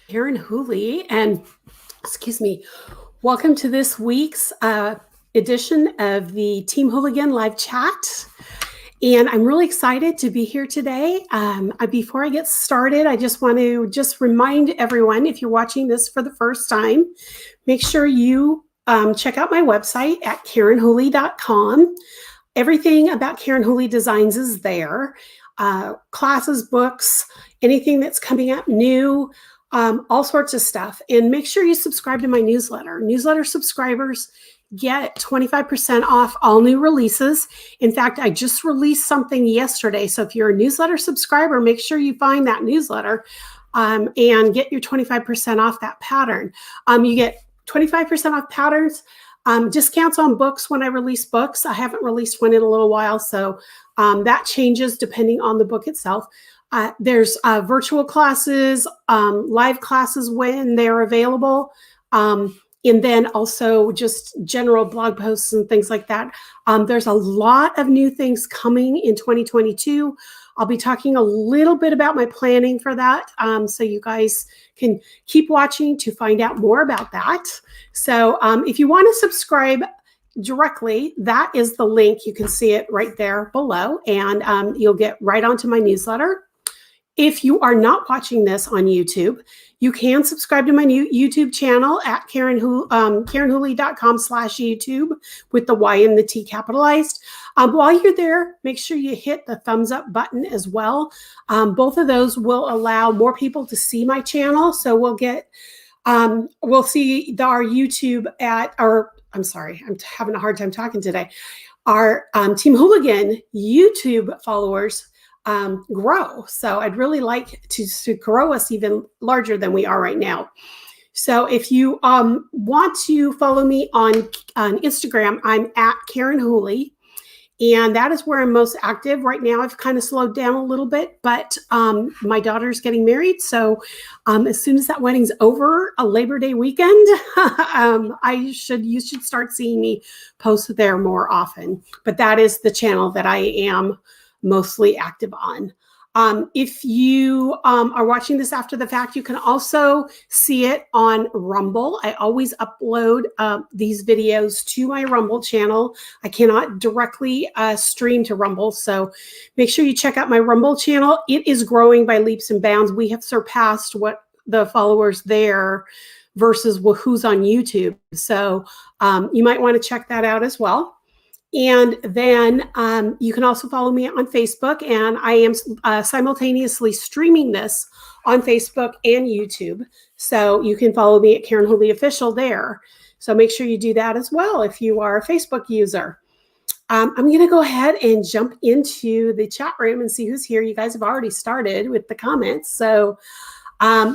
Karen Whooley, and excuse me, welcome to this week's edition of the Team Whooleygan live chat. And I'm really excited to be here today. Before I get started, I just want to remind everyone, if you're watching this for the first time, make sure you check out my website at KarenWhooley.com. Everything about Karen Whooley Designs is there. Classes, books, anything that's coming up new, all sorts of stuff. And make sure you subscribe to my newsletter. Newsletter subscribers get 25% off all new releases. In fact, I just released something yesterday. So if you're a newsletter subscriber, make sure you find that newsletter and get your 25% off that pattern. You get 25% off patterns, discounts on books when I release books. I haven't released one in a little while, so that changes depending on the book itself. There's virtual classes, live classes when they're available, and then also just general blog posts and things like that. There's a lot of new things coming in 2022. I'll be talking a little bit about my planning for that, so you guys can keep watching to find out more about that. So if you want to subscribe directly, that is the link. You can see it right there below, and you'll get right onto my newsletter. If you are not watching this on YouTube, you can subscribe to my new YouTube channel at KarenWhooley.com/YouTube with the Y and the T capitalized. While you're there, make sure you hit the thumbs up button as well. Both of those will allow more people to see my channel. So we'll see our YouTube I'm sorry, I'm having a hard time talking today. Our Team Whooleygan YouTube followers grow. So I'd really like to grow us even larger than we are right now. So if you want to follow me on Instagram, I'm at Karen Whooley. And that is where I'm most active right now. I've kind of slowed down a little bit, but my daughter's getting married. So as soon as that wedding's over, a Labor Day weekend, you should start seeing me post there more often. But that is the channel that I am mostly active on. If you are watching this after the fact, you can also see it on Rumble. I always upload these videos to my Rumble channel. I cannot directly stream to Rumble, so make sure you check out my Rumble channel. It is growing by leaps and bounds. We have surpassed what the followers there versus who's on YouTube. So you might want to check that out as well. And then you can also follow me on Facebook, and I am simultaneously streaming this on Facebook and YouTube. So you can follow me at Karen Whooley Official there. So make sure you do that as well if you are a Facebook user. I'm going to go ahead and jump into the chat room and see who's here. You guys have already started with the comments. So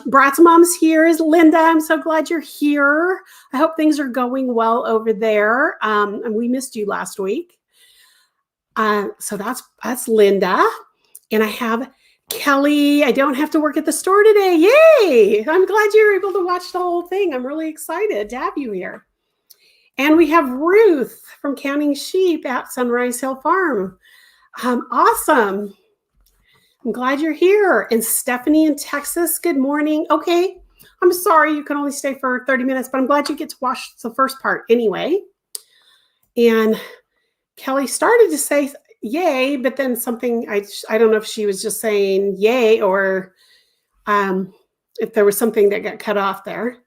Brat's mom's here is Linda. I'm so glad you're here. I hope things are going well over there. And we missed you last week. So that's Linda. And I have Kelly. I don't have to work at the store today. Yay! I'm glad you're able to watch the whole thing. I'm really excited to have you here. And we have Ruth from Counting Sheep at Sunrise Hill Farm. Awesome. I'm glad you're here. And Stephanie in Texas, good morning. Okay, I'm sorry you can only stay for 30 minutes, but I'm glad you get to watch the first part anyway. And Kelly started to say yay, but then something, I don't know if she was just saying yay or if there was something that got cut off there.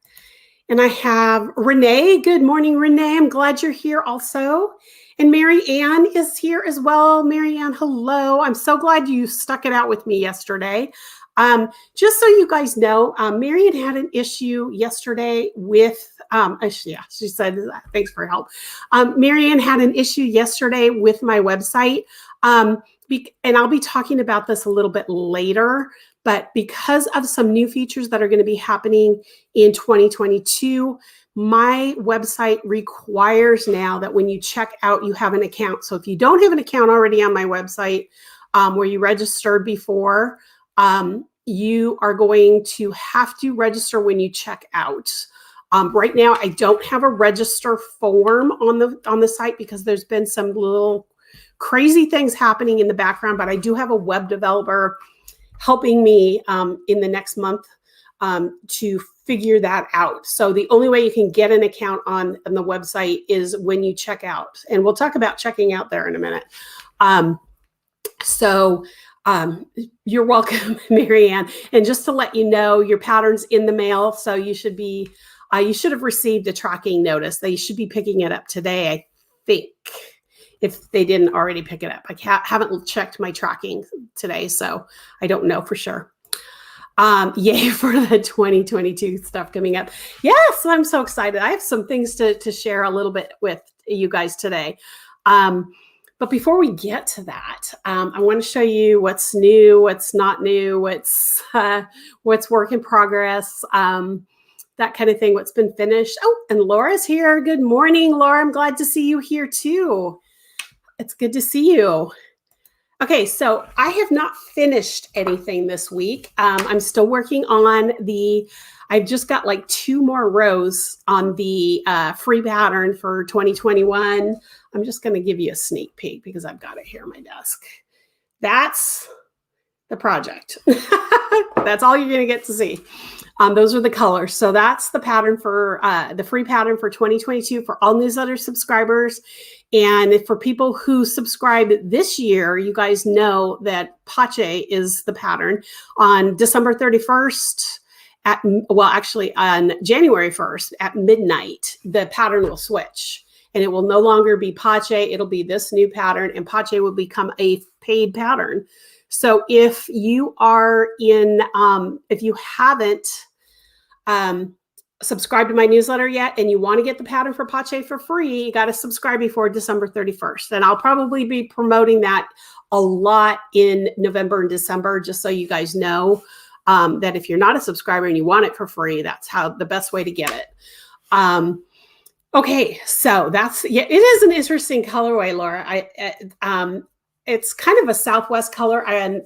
And I have Renee. Good morning, Renee. I'm glad you're here also. And Mary Ann is here as well. Mary Ann, hello. I'm so glad you stuck it out with me yesterday. Just so you guys know, Mary Ann had an issue yesterday with, she said, thanks for your help. Mary Ann had an issue yesterday with my website. And I'll be talking about this a little bit later, but because of some new features that are going to be happening in 2022, my website requires now that when you check out, you have an account. So if you don't have an account already on my website where you registered before, you are going to have to register when you check out. Right now, I don't have a register form on the site because there's been some little crazy things happening in the background, but I do have a web developer helping me in the next month to figure that out. So the only way you can get an account on the website is when you check out. And we'll talk about checking out there in a minute. You're welcome, Marianne. And just to let you know, your pattern's in the mail. So you should have received a tracking notice. They should be picking it up today, I think, if they didn't already pick it up. I haven't checked my tracking today, so I don't know for sure. Yay for the 2022 stuff coming up. Yes, I'm so excited. I have some things to share a little bit with you guys today. But before we get to that, I want to show you what's new, what's not new, what's work in progress, that kind of thing, what's been finished. Oh, and Laura's here. Good morning, Laura. I'm glad to see you here too. It's good to see you. Okay, so I have not finished anything this week. I'm still working on I've just got like 2 more rows on the free pattern for 2021. I'm just going to give you a sneak peek because I've got it here on my desk. That's the project. That's all you're going to get to see. Those are the colors. So that's the pattern for the free pattern for 2022 for all newsletter subscribers. And for people who subscribed this year, you guys know that Pache is the pattern. On December 31st, on January 1st at midnight, the pattern will switch. And it will no longer be Pache. It'll be this new pattern, and Pache will become a paid pattern. So if you are if you haven't subscribed to my newsletter yet and you want to get the pattern for Pache for free, you got to subscribe before December 31st. And I'll probably be promoting that a lot in November and December, just so you guys know that if you're not a subscriber and you want it for free, that's the best way to get it. Okay, so it is an interesting colorway, Laura. It's kind of a Southwest color, and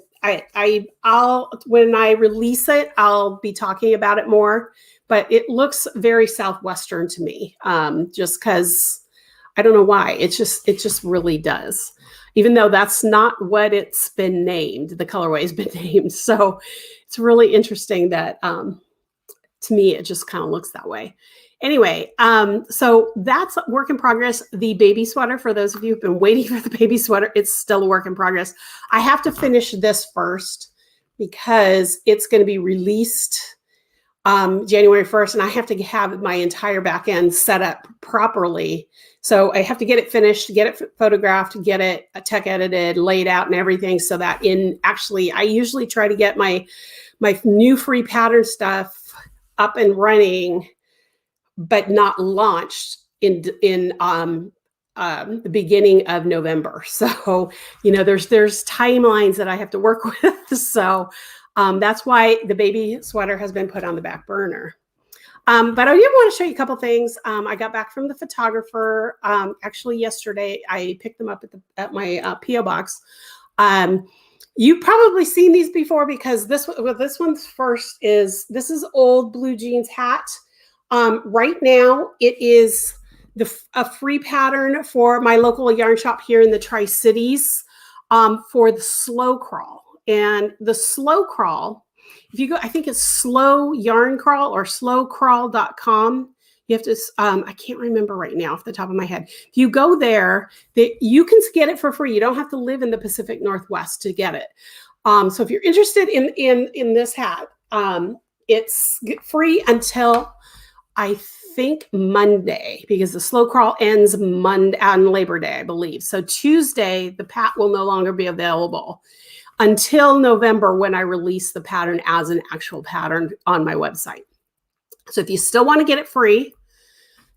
I'll when I release it, I'll be talking about it more. But it looks very Southwestern to me, just because I don't know why. It just really does, even though that's not what it's been named. The colorway has been named, so it's really interesting that to me it just kind of looks that way. Anyway, so that's work in progress. The baby sweater, for those of you who've been waiting for the baby sweater, it's still a work in progress. I have to finish this first because it's going to be released January 1st, and I have to have my entire back end set up properly. So I have to get it finished, get it photographed, get it tech edited, laid out and everything, so that I usually try to get my new free pattern stuff up and running, but not launched in the beginning of November. So, there's timelines that I have to work with. So that's why the baby sweater has been put on the back burner. But I did want to show you a couple things. I got back from the photographer actually yesterday. I picked them up at my P.O. box. You've probably seen these before because this one's first this is old blue jeans hat. Right now, it is a free pattern for my local yarn shop here in the Tri-Cities for the slow crawl. And the slow crawl, if you go, I think it's slow yarn crawl or slowcrawl.com. You have to, I can't remember right now off the top of my head. If you go there, you can get it for free. You don't have to live in the Pacific Northwest to get it. So if you're interested in this hat, it's free until I think Monday, because the slow crawl ends Monday on Labor Day, I believe. So Tuesday, the pat will no longer be available until November, when I release the pattern as an actual pattern on my website. So if you still want to get it free,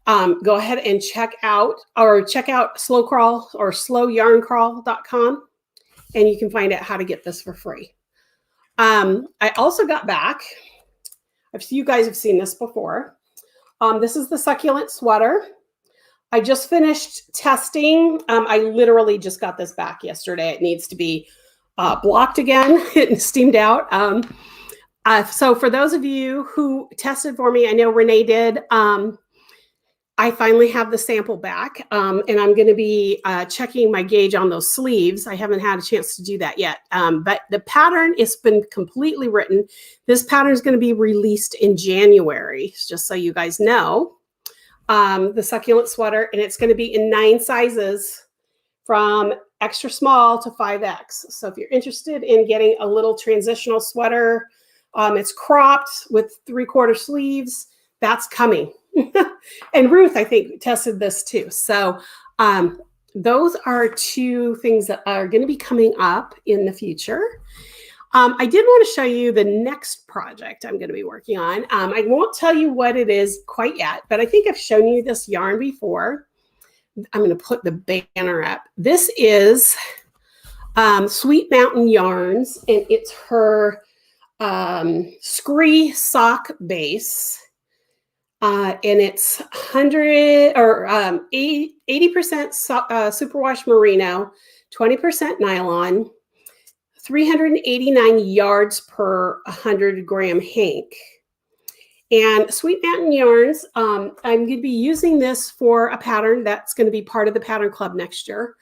go ahead and check out slow crawl or slowyarncrawl.com, and you can find out how to get this for free. I also got back, you guys have seen this before. This is the succulent sweater. I just finished testing. I literally just got this back yesterday. It needs to be blocked again and steamed out. So for those of you who tested for me, I know Renee did. I finally have the sample back, and I'm going to be checking my gauge on those sleeves. I haven't had a chance to do that yet, but the pattern has been completely written. This pattern is going to be released in January, just so you guys know. The succulent sweater, and it's going to be in 9 sizes from extra small to 5X. So if you're interested in getting a little transitional sweater, it's cropped with 3/4 sleeves, that's coming. And Ruth, I think, tested this too. So those are 2 things that are going to be coming up in the future. I did want to show you the next project I'm going to be working on. I won't tell you what it is quite yet, but I think I've shown you this yarn before. I'm going to put the banner up. This is Sweet Mountain Yarns, and it's her Scree sock base. And it's 100 or 80% superwash merino, 20% nylon, 389 yards per 100 gram hank. And Sweet Mountain Yarns, I'm going to be using this for a pattern that's going to be part of the pattern club next year.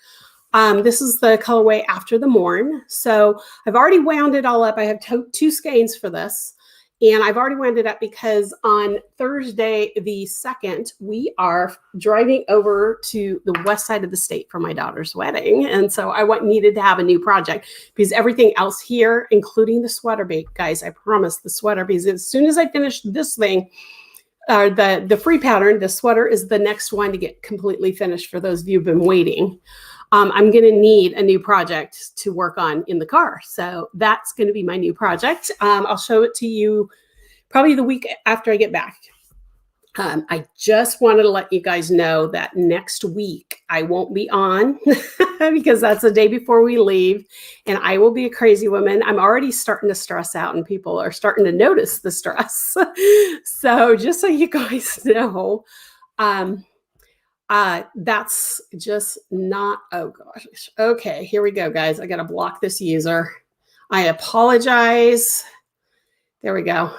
This is the colorway After the Morn. So I've already wound it all up. I have 2 skeins for this. And I've already wound it up because on Thursday, the 2nd, we are driving over to the west side of the state for my daughter's wedding. And so I needed to have a new project because everything else here, including the sweater, guys, I promise the sweater, because as soon as I finish this thing, the free pattern, the sweater is the next one to get completely finished for those of you who've been waiting. I'm going to need a new project to work on in the car. So that's going to be my new project. I'll show it to you probably the week after I get back. I just wanted to let you guys know that next week I won't be on because that's the day before we leave, and I will be a crazy woman. I'm already starting to stress out, and people are starting to notice the stress. So just so you guys know, that's just not, oh gosh. Okay, here we go, guys. I got to block this user. I apologize. There we go.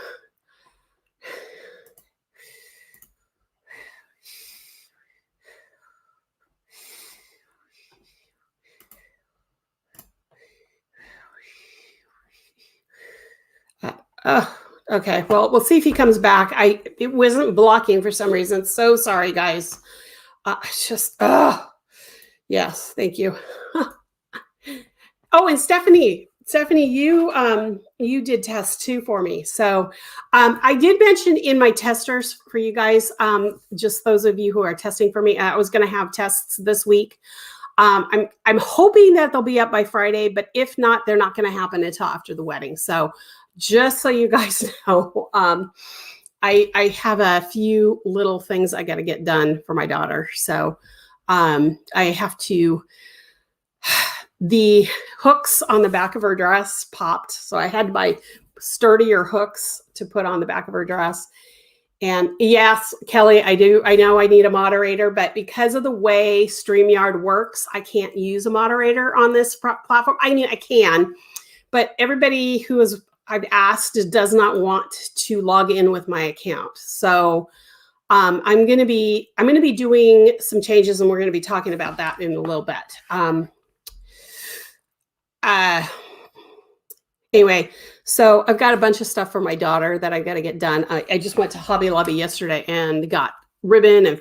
Okay. Well, we'll see if he comes back. It wasn't blocking for some reason. So sorry, guys. Yes, thank you. Oh, and Stephanie, you did tests too for me. So I did mention in my testers for you guys, just those of you who are testing for me, I was going to have tests this week. I'm hoping that they'll be up by Friday, but if not, they're not going to happen until after the wedding. So just so you guys know, I have a few little things I got to get done for my daughter. So I have to, the hooks on the back of her dress popped. So I had to buy sturdier hooks to put on the back of her dress. And yes, Kelly, I know I need a moderator, but because of the way StreamYard works, I can't use a moderator on this platform. I mean, I can, but everybody who I've asked does not want to log in with my account. So I'm going to be doing some changes, and we're going to be talking about that in a little bit. Anyway, so I've got a bunch of stuff for my daughter that I've got to get done. I just went to Hobby Lobby yesterday and got ribbon and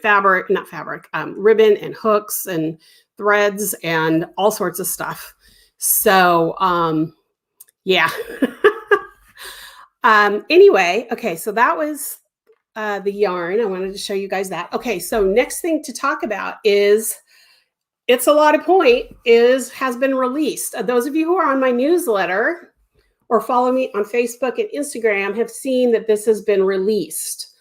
ribbon and hooks and threads and all sorts of stuff. So, yeah. Anyway, okay, so that was the yarn. I wanted to show you guys that. Okay, so next thing to talk about is Utsalady Point has been released. Those of you who are on my newsletter or follow me on Facebook and Instagram have seen that this has been released.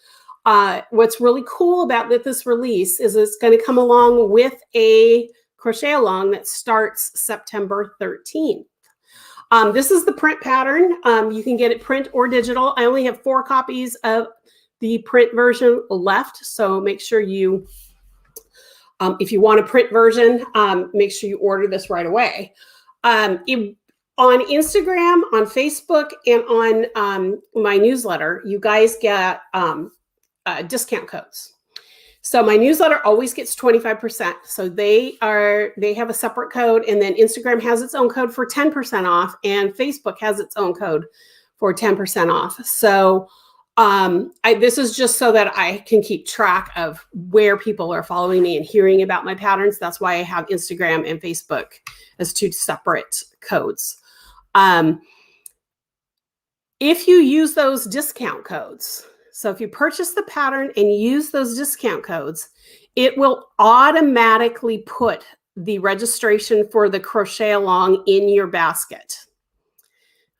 What's really cool about this release is it's going to come along with a Crochet Along that starts September 13th. This is the print pattern. You can get it print or digital. I only have 4 copies of the print version left, so make sure you, if you want a print version, make sure you order this right away. On Instagram, on Facebook, and on my newsletter, you guys get discount codes. So my newsletter always gets 25%. So they have a separate code, and then Instagram has its own code for 10% off, and Facebook has its own code for 10% off. So this is just so that I can keep track of where people are following me and hearing about my patterns. That's why I have Instagram and Facebook as two separate codes. If you use those discount codes, so if you purchase the pattern and use those discount codes, it will automatically put the registration for the Crochet Along in your basket.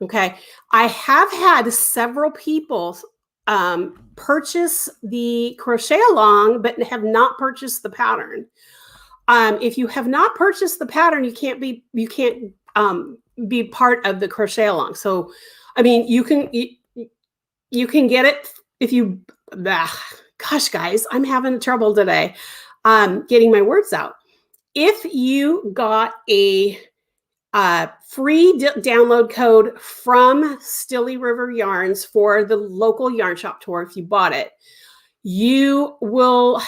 Okay, I have had several people purchase the Crochet Along but have not purchased the pattern. If you have not purchased the pattern, you can't be part of the Crochet Along. So, I mean, you can get it if you. Gosh, guys, I'm having trouble today getting my words out. If you got a free download code from Stilly River Yarns for the local yarn shop tour, if you bought it, you will,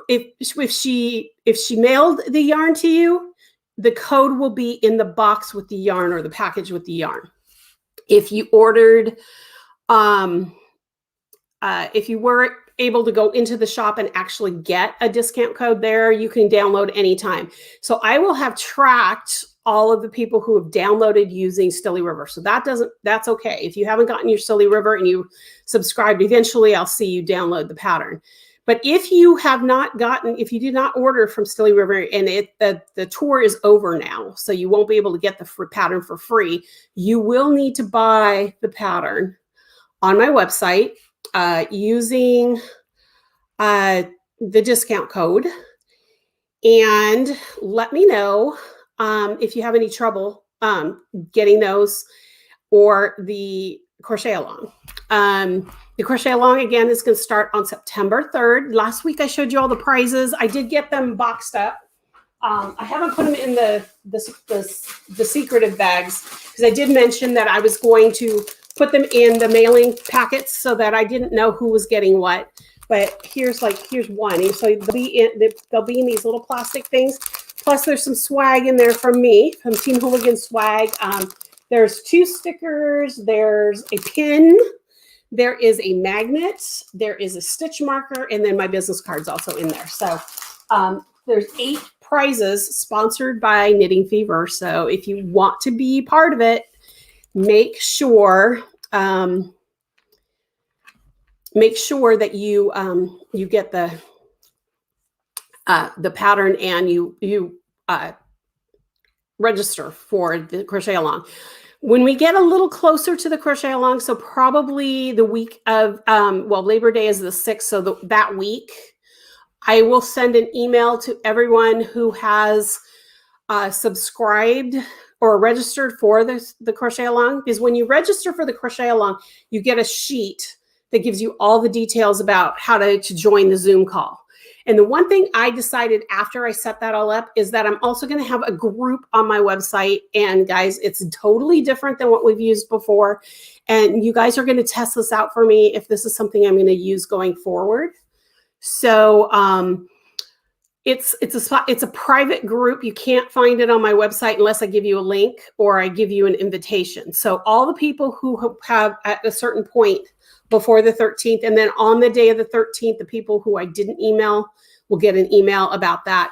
if she mailed the yarn to you, the code will be in the box with the yarn or the package with the yarn. If you ordered, if you were able to go into the shop and actually get a discount code there, you can download anytime. So I will have tracked all of the people who have downloaded using Stilly River. So that's okay. If you haven't gotten your Stilly River and you subscribed, eventually I'll see you download the pattern. But if you have not gotten, if you did not order from Stilly River and the tour is over now, so you won't be able to get the pattern for free, you will need to buy the pattern on my website using the discount code, and let me know if you have any trouble getting those or the Crochet Along. The Crochet Along, again, is going to start on September 3rd. Last week I showed you all the prizes. I did get them boxed up. I haven't put them in the secretive bags because I did mention that I was going to put them in the mailing packets so that I didn't know who was getting what. But here's one. So they'll be in these little plastic things. Plus, there's some swag in there from me, from Team Whooleygan swag. There's 2 stickers. There's a pin. There is a magnet. There is a stitch marker, and then my business card's also in there. So there's 8 prizes sponsored by Knitting Fever. So if you want to be part of it, make sure that you get the pattern and you register for the Crochet Along. When we get a little closer to the Crochet Along, so probably the week of Labor Day is the 6th, so that week, I will send an email to everyone who has subscribed or registered for the Crochet Along, because when you register for the Crochet Along, you get a sheet that gives you all the details about how to join the Zoom call. And the one thing I decided after I set that all up is that I'm also going to have a group on my website. And guys, it's totally different than what we've used before. And you guys are going to test this out for me if this is something I'm going to use going forward. So it's a private group. You can't find it on my website unless I give you a link or I give you an invitation. So all the people who have at a certain point before the 13th, and then on the day of the 13th, the people who I didn't email will get an email about that.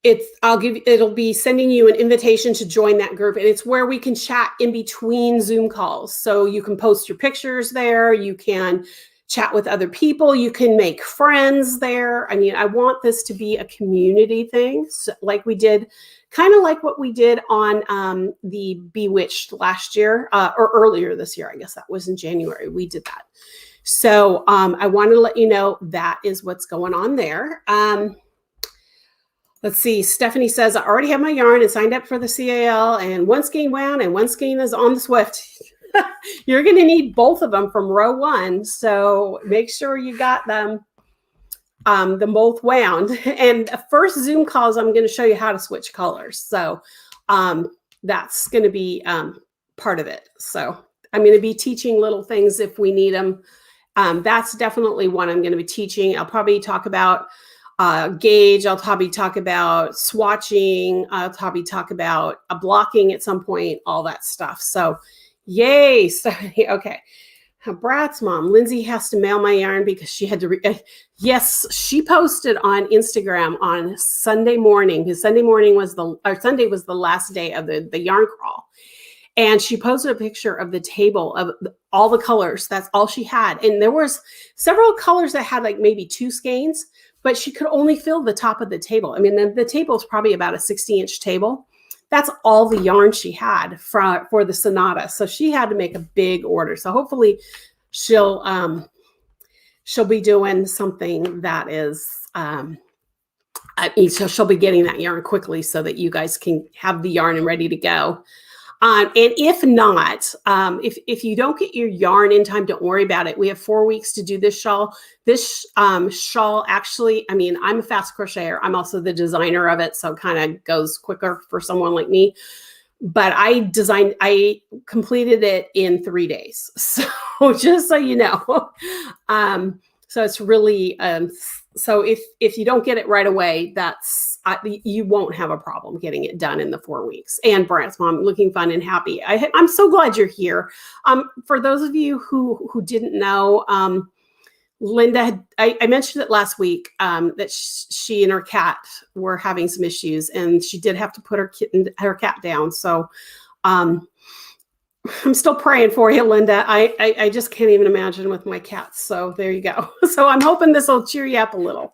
It'll be sending you an invitation to join that group, and it's where we can chat in between Zoom calls. So you can post your pictures there, you can chat with other people, you can make friends there. I mean, I want this to be a community thing, so like we did, kind of like what we did on the Bewitched last year, or earlier this year. I guess that was in January. We did that. So I wanted to let you know that is what's going on there. Let's see. Stephanie says, I already have my yarn and signed up for the CAL, and one skein wound and one skein is on the Swift. You're going to need both of them from row 1. So make sure you got them both wound. And the first Zoom calls, I'm going to show you how to switch colors. So that's going to be part of it. So I'm going to be teaching little things if we need them That's definitely one I'm going to be teaching. I'll probably talk about gauge. I'll probably talk about swatching. I'll probably talk about blocking at some point, all that stuff. So yay. So, okay. Brat's mom, Lindsay, has to mail my yarn because she had to. Yes, she posted on Instagram on Sunday morning, because Sunday was the last day of the yarn crawl. And she posted a picture of the table of all the colors. That's all she had. And there was several colors that had like maybe 2 skeins, but she could only fill the top of the table. I mean, the table is probably about a 60-inch table. That's all the yarn she had for the Sonata. So she had to make a big order. So hopefully she'll be doing something that is, so she'll be getting that yarn quickly so that you guys can have the yarn and ready to go. And if not, if you don't get your yarn in time, don't worry about it. We have 4 weeks to do this shawl. This shawl, actually, I mean, I'm a fast crocheter. I'm also the designer of it, so it kind of goes quicker for someone like me. But I completed it in 3 days. So just so you know, so it's really, so if you don't get it right away, you won't have a problem getting it done in the 4 weeks. And Brat's mom, looking fun and happy. I'm so glad you're here. For those of you who didn't know, Linda, I mentioned it last week, that she and her cat were having some issues, and she did have to put her cat down. So I'm still praying for you, Linda. I just can't even imagine with my cats. So there you go. So I'm hoping this will cheer you up a little.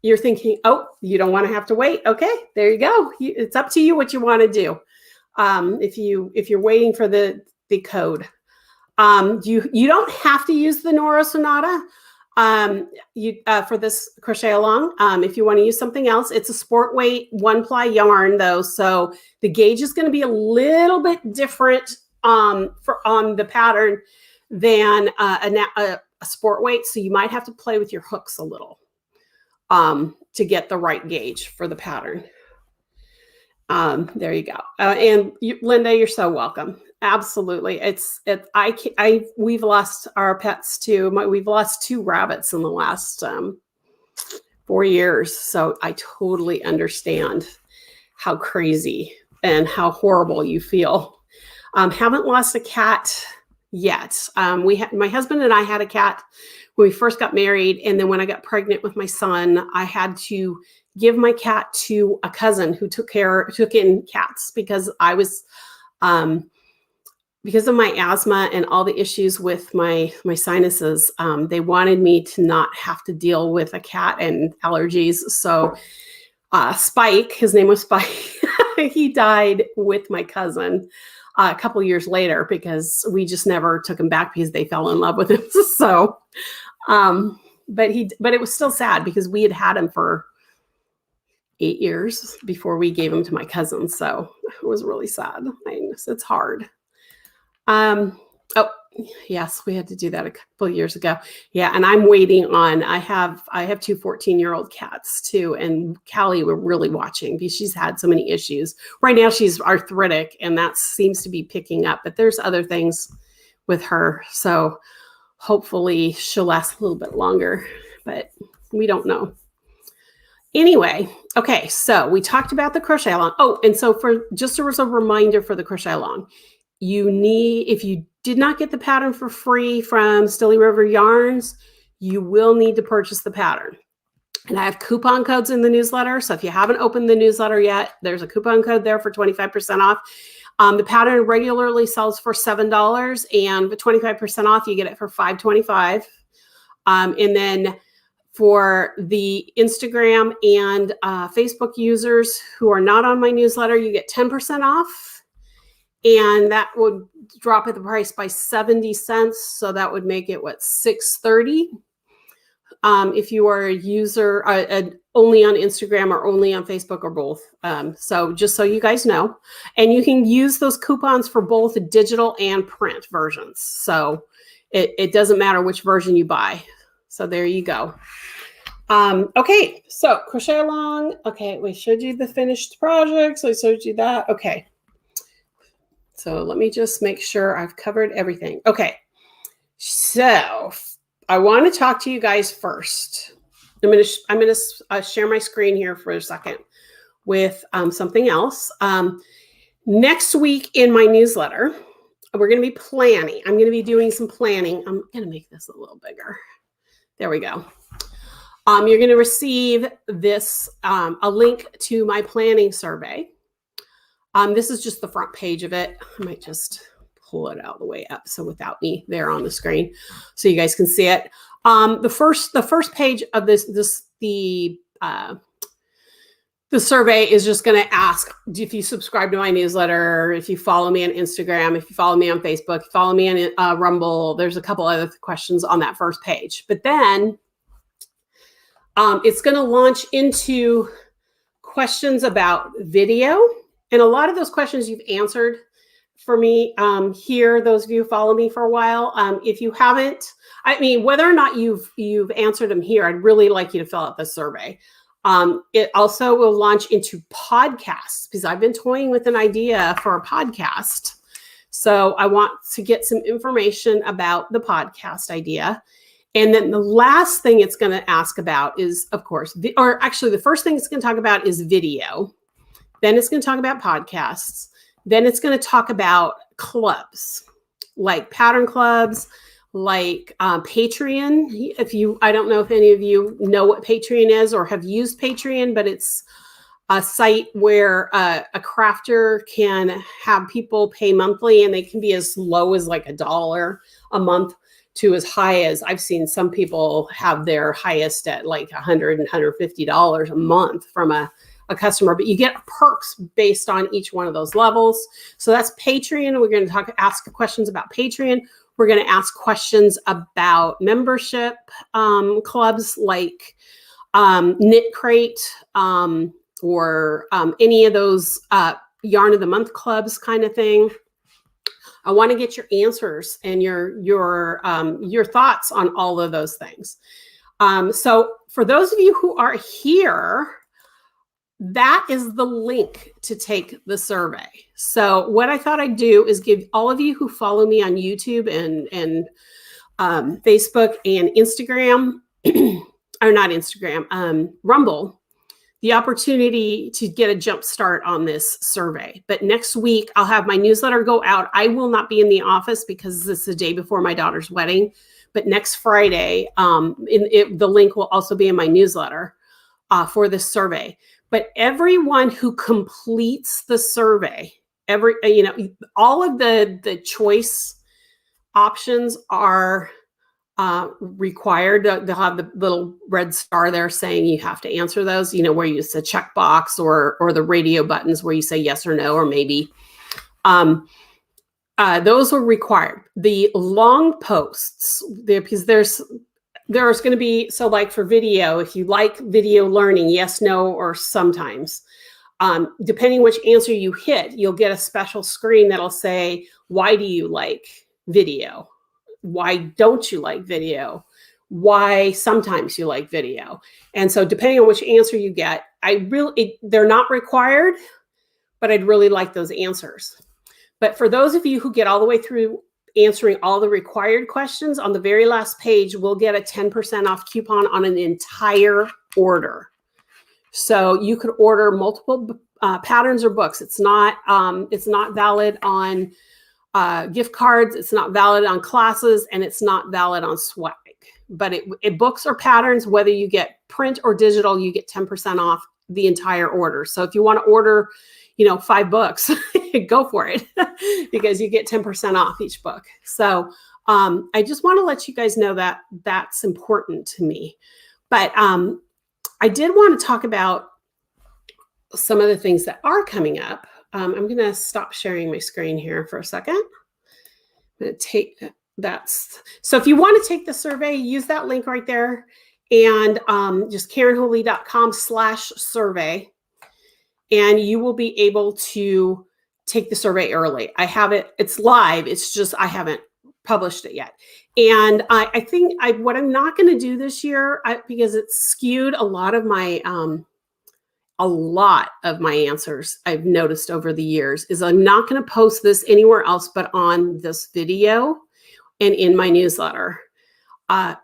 You're thinking, oh, you don't want to have to wait. Okay, there you go. It's up to you what you want to do. If you're waiting for the code, you don't have to use the Nora Sonata for this crochet along. If you want to use something else, it's a sport weight 1-ply yarn though, so the gauge is going to be a little bit different on the pattern than a sport weight, so you might have to play with your hooks a little to get the right gauge for the pattern. There you go. And Linda, you're so welcome. Absolutely. We've lost our pets too. We've lost 2 rabbits in the last 4 years. So I totally understand how crazy and how horrible you feel. Haven't lost a cat yet. My husband and I had a cat when we first got married. And then when I got pregnant with my son, I had to give my cat to a cousin who took in cats because I was, because of my asthma and all the issues with my sinuses, they wanted me to not have to deal with a cat and allergies. So Spike, his name was Spike, he died with my cousin a couple years later because we just never took him back because they fell in love with him. So, but it was still sad because we had him for 8 years before we gave him to my cousin. So it was really sad. It's hard. Oh yes, we had to do that a couple of years ago. Yeah. And I'm waiting on, I have 2 14-year-old cats too. And Callie, we're really watching because she's had so many issues. Right now she's arthritic and that seems to be picking up, but there's other things with her. So hopefully she'll last a little bit longer, but we don't know. Anyway, okay, so we talked about the crochet along. Oh, and so just as a reminder for the crochet along, if you did not get the pattern for free from Stilly River Yarns, you will need to purchase the pattern. And I have coupon codes in the newsletter. So if you haven't opened the newsletter yet, there's a coupon code there for 25% off. The pattern regularly sells for $7, and with 25% off, you get it for $5.25. And then for the Instagram and Facebook users who are not on my newsletter, you get 10% off. And that would drop the price by 70 cents. So that would make it, $6.30? If you are a user only on Instagram or only on Facebook or both. So just so you guys know. And you can use those coupons for both digital and print versions. So it doesn't matter which version you buy. So there you go. Okay, so crochet along. Okay, we showed you the finished project. So I showed you that. Okay. So let me just make sure I've covered everything. Okay. So I want to talk to you guys first. I'm going to share my screen here for a second with something else. Next week in my newsletter, we're going to be planning. I'm going to be doing some planning. I'm going to make this a little bigger. There we go. You're going to receive this, a link to my planning survey. This is just the front page of it. I might just pull it out the way up, so without me there on the screen, so you guys can see it. The first page of the survey is just going to ask if you subscribe to my newsletter, if you follow me on Instagram, if you follow me on Facebook, follow me on Rumble. There's a couple other questions on that first page, but then it's going to launch into questions about video. And a lot of those questions you've answered for me here, those of you who follow me for a while. If you haven't, I mean, whether or not you've answered them here, I'd really like you to fill out the survey. It also will launch into podcasts, because I've been toying with an idea for a podcast. So I want to get some information about the podcast idea. And then the last thing it's going to ask about is, of course, or actually the first thing it's going to talk about is video. Then it's going to talk about podcasts. Then it's going to talk about clubs, like pattern clubs, like Patreon. I don't know if any of you know what Patreon is or have used Patreon, but it's a site where a crafter can have people pay monthly, and they can be as low as like $1 a month to as high as, I've seen some people have their highest at like $100 and $150 a month from a customer, but you get perks based on each one of those levels. So that's Patreon. We're going to ask questions about Patreon. We're going to ask questions about membership clubs like Knit Crate or any of those Yarn of the Month clubs kind of thing. I want to get your answers and your thoughts on all of those things. So for those of you who are here, that is the link to take the survey. So what I thought I'd do is give all of you who follow me on YouTube and Facebook and Instagram, or not Instagram, Rumble, the opportunity to get a jump start on this survey. But next week, I'll have my newsletter go out. I will not be in the office because it's the day before my daughter's wedding. But next Friday, the link will also be in my newsletter for this survey. But everyone who completes the survey, all of the choice options are required. They'll have the little red star there saying you have to answer those, where you say checkbox or the radio buttons where you say yes or no or maybe. Those are required. The long posts, because there's going to be, so like for video, if you like video learning, yes, no, or sometimes, depending which answer you hit, you'll get a special screen that'll say, why do you like video? Why don't you like video? Why sometimes you like video? And so depending on which answer you get, they're not required, but I'd really like those answers. But for those of you who get all the way through answering all the required questions, on the very last page, we'll get a 10% off coupon on an entire order. So you could order multiple patterns or books. It's not valid on gift cards. It's not valid on classes, and it's not valid on swag. But books or patterns, whether you get print or digital, you get 10% off the entire order. So if you want to order, 5 books, go for it because you get 10% off each book. So I just want to let you guys know that that's important to me. But I did want to talk about some of the things that are coming up. I'm going to stop sharing my screen here for a second. I'm going to take so if you want to take the survey, use that link right there, and just KarenHooley.com/survey, and you will be able to take the survey early. I have it; it's live. It's just I haven't published it yet. And I think what I'm not going to do this year, because it's skewed a lot of my answers I've noticed over the years, is I'm not going to post this anywhere else but on this video and in my newsletter.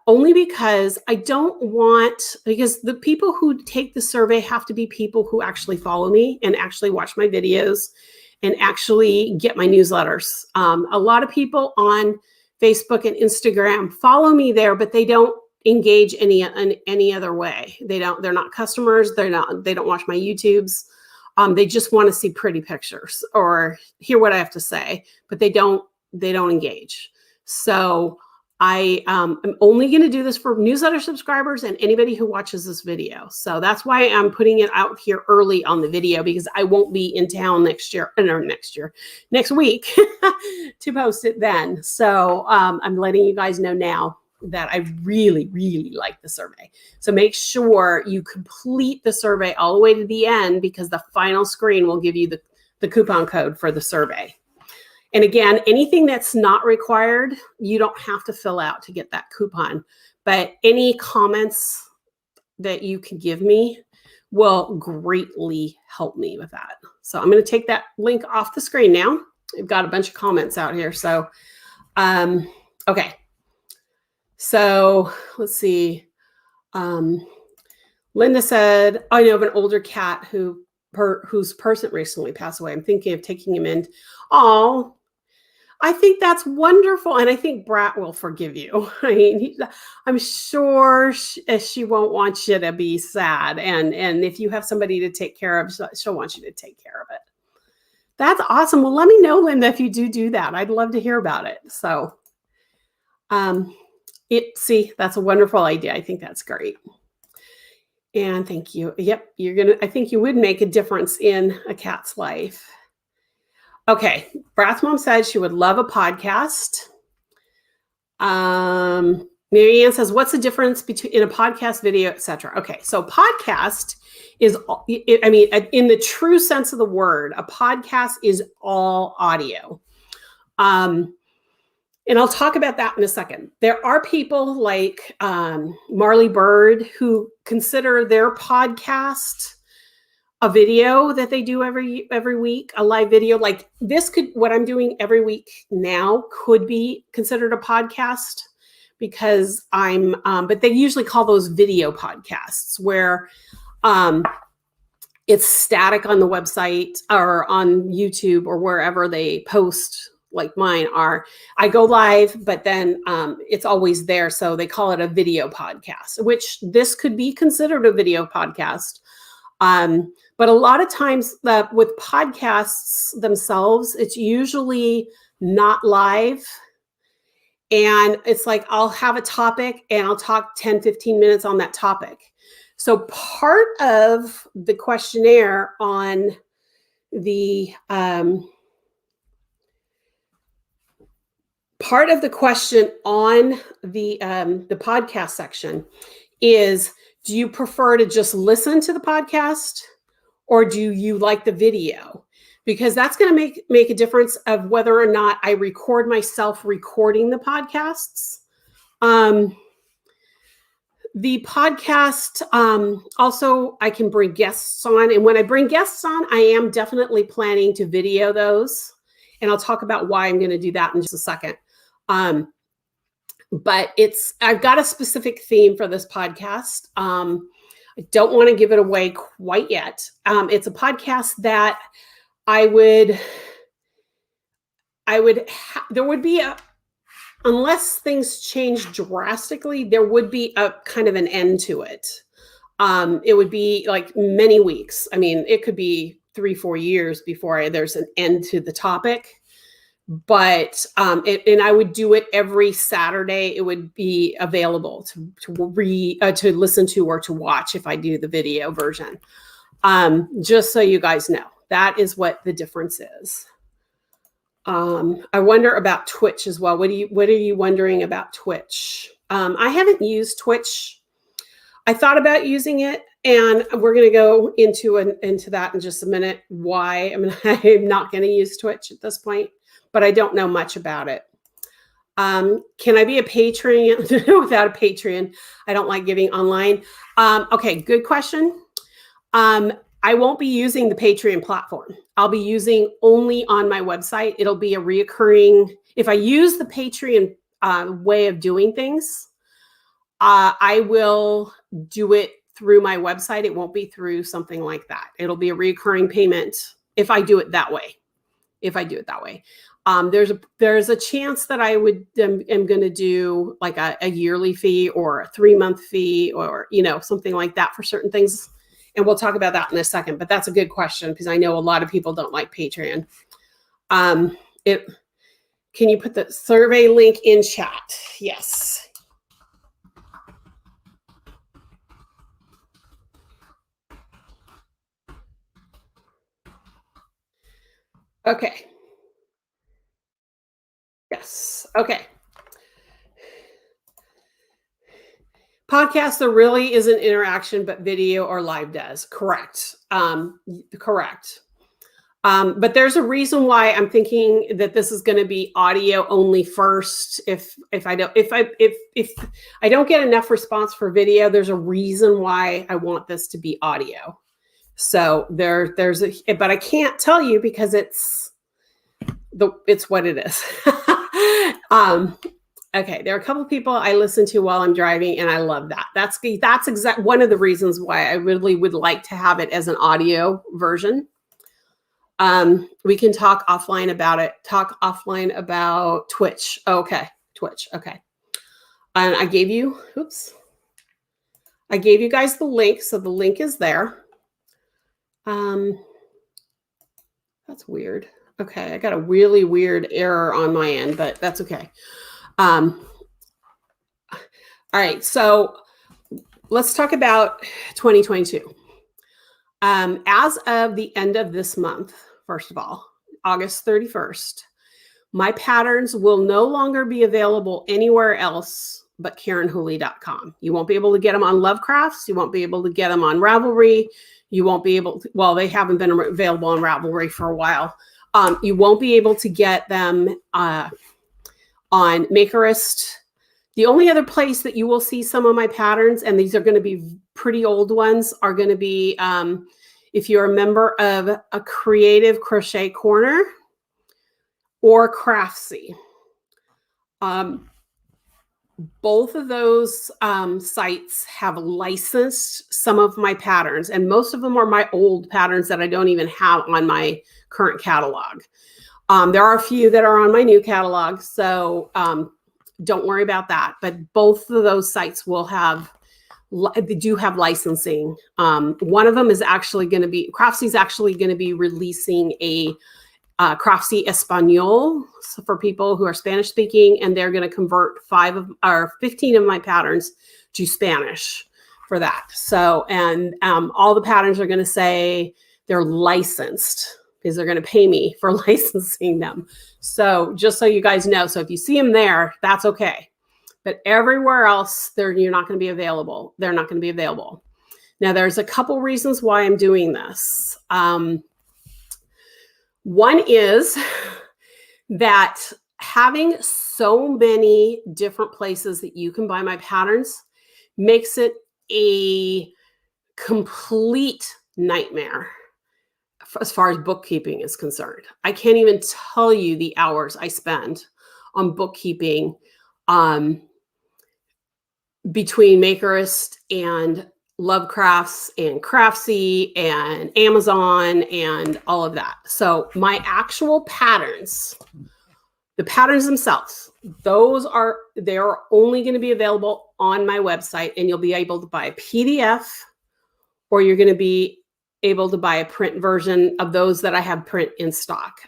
Only because I don't want, because the people who take the survey have to be people who actually follow me and actually watch my videos and actually get my newsletters. A lot of people on Facebook and Instagram follow me there, but they don't engage in any other way. They're not customers. They don't watch my YouTubes. They just want to see pretty pictures or hear what I have to say, but they don't engage. So I am only going to do this for newsletter subscribers and anybody who watches this video. So that's why I'm putting it out here early on the video, because I won't be in town next week to post it then. So I'm letting you guys know now that I really, really like the survey. So make sure you complete the survey all the way to the end, because the final screen will give you the coupon code for the survey. And again, anything that's not required, you don't have to fill out to get that coupon. But any comments that you can give me will greatly help me with that. So I'm going to take that link off the screen now. I've got a bunch of comments out here. So, okay. So let's see. Linda said, I know of an older cat whose person recently passed away. I'm thinking of taking him in. Oh, I think that's wonderful. And I think Brat will forgive you. I mean, I'm sure she won't want you to be sad. And if you have somebody to take care of, she'll want you to take care of it. That's awesome. Well, let me know, Linda, if you do that. I'd love to hear about it. So, see, that's a wonderful idea. I think that's great. And thank you. Yep, I think you would make a difference in a cat's life. Okay, Brat's mom said she would love a podcast. Mary Ann says, what's the difference in a podcast, video, etc.? Okay, so podcast is, I mean, in the true sense of the word, a podcast is all audio. And I'll talk about that in a second. There are people like Marley Bird who consider their podcast a video that they do every week, a live video. Like what I'm doing every week now could be considered a podcast, because but they usually call those video podcasts, where it's static on the website or on YouTube or wherever they post, like mine are. I go live, but then it's always there. So they call it a video podcast, which this could be considered a video podcast. But a lot of times with podcasts themselves, it's usually not live. And it's like, I'll have a topic and I'll talk 10, 15 minutes on that topic. So part of the questionnaire on the, part of the question on the podcast section is, do you prefer to just listen to the podcast, or do you like the video? Because that's going to make a difference of whether or not I record myself recording the podcasts. The podcast, also, I can bring guests on. And when I bring guests on, I am definitely planning to video those. And I'll talk about why I'm going to do that in just a second. But I've got a specific theme for this podcast. I don't want to give it away quite yet. It's a podcast that there would be unless things change drastically, there would be a kind of an end to it. It would be like many weeks. I mean, it could be 3-4 years before there's an end to the topic. But and I would do it every Saturday. It would be available to listen to or to watch if I do the video version. Just so you guys know, that is what the difference is. I wonder about Twitch as well. What are you wondering about Twitch? I haven't used Twitch. I thought about using it, and we're going to go into that in just a minute. Why I'm not going to use Twitch at this point. But I don't know much about it. Can I be a Patreon without a Patreon? I don't like giving online. Okay, good question. I won't be using the Patreon platform. I'll be using only on my website. It'll be a reoccurring. If I use the Patreon way of doing things, I will do it through my website. It won't be through something like that. It'll be a recurring payment if I do it that way. There's a chance that I am going to do like a yearly fee or a 3-month fee, or something like that for certain things. And we'll talk about that in a second. But that's a good question, because I know a lot of people don't like Patreon. Can you put the survey link in chat? Yes. Okay. Yes. Okay. Podcast, there really isn't interaction, but video or live does. Correct. Correct. But there's a reason why I'm thinking that this is going to be audio only first. If I don't get enough response for video, there's a reason why I want this to be audio. So but I can't tell you because it's what it is. Okay, there are a couple of people I listen to while I'm driving, and I love that. That's one of the reasons why I really would like to have it as an audio version. We can talk offline about it. Talk offline about Twitch. Okay, Twitch. Okay. And I gave you guys the link, so the link is there. That's weird. Okay, I got a really weird error on my end, but that's okay. All right, so let's talk about 2022. As of the end of this month, first of all, August 31st, my patterns will no longer be available anywhere else but KarenWhooley.com. You won't be able to get them on Lovecrafts. You won't be able to get them on Ravelry. You won't be able to, well, they haven't been available on Ravelry for a while. You won't be able to get them on Makerist. The only other place that you will see some of my patterns, and these are going to be pretty old ones, are going to be if you're a member of a Creative Crochet Corner or Craftsy. Both of those sites have licensed some of my patterns, and most of them are my old patterns that I don't even have on my current catalog. There are a few that are on my new catalog, so don't worry about that. But both of those sites will they do have licensing. One of them is actually going to be, Craftsy actually going to be releasing a Craftsy Espanol for people who are Spanish speaking, and they're going to convert 15 of my patterns to Spanish for that. So, and all the patterns are going to say they're licensed because they're going to pay me for licensing them. So just so you guys know, so if you see them there, that's okay. But everywhere else, you're not going to be available. They're not going to be available. Now, there's a couple reasons why I'm doing this. One is that having so many different places that you can buy my patterns makes it a complete nightmare as far as bookkeeping is concerned. I can't even tell you the hours I spend on bookkeeping between Makerist and Lovecrafts and Craftsy and Amazon and all of that. So my actual patterns, the patterns themselves, they're only going to be available on my website, and you'll be able to buy a PDF, or you're going to be able to buy a print version of those that I have print in stock.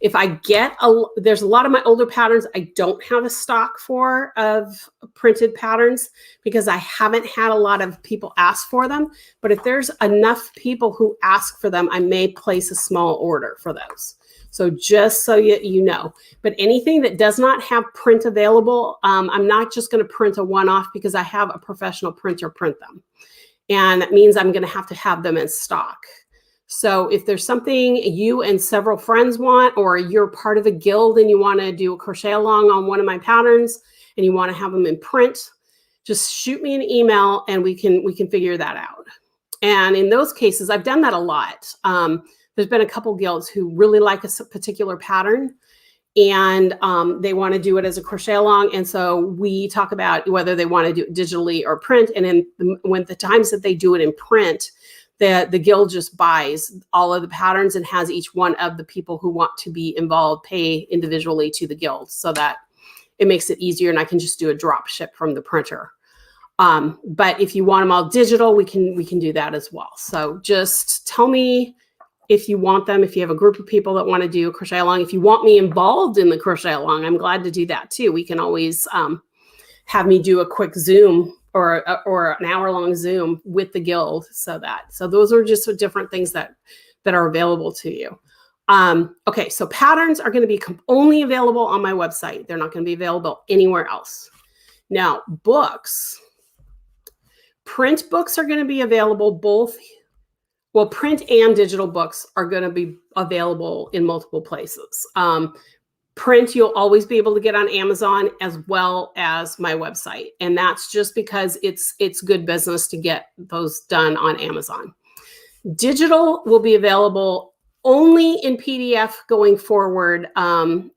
If I get there's a lot of my older patterns I don't have a stock for of printed patterns because I haven't had a lot of people ask for them. But if there's enough people who ask for them, I may place a small order for those. So just so you know, but anything that does not have print available, I'm not just going to print a one-off because I have a professional printer print them. And that means I'm going to have them in stock. So if there's something you and several friends want, or you're part of a guild and you want to do a crochet along on one of my patterns and you want to have them in print, just shoot me an email and we can figure that out. And in those cases, I've done that a lot. There's been a couple guilds who really like a particular pattern, and they want to do it as a crochet along. And so we talk about whether they want to do it digitally or print. And when the times that they do it in print, the guild just buys all of the patterns and has each one of the people who want to be involved pay individually to the guild, so that it makes it easier, and I can just do a drop ship from the printer. But if you want them all digital, we can do that as well. So just tell me if you want them, if you have a group of people that want to do a crochet along. If you want me involved in the crochet along, I'm glad to do that too. We can always have me do a quick Zoom or an hour-long Zoom with the guild. So those are just different things that are available to you. Okay, so patterns are going to be only available on my website. They're not going to be available anywhere else. Now, books, print books are going to be available both. Well, print and digital books are going to be available in multiple places. Print, you'll always be able to get on Amazon as well as my website. And that's just because it's good business to get those done on Amazon. Digital will be available only in PDF going forward on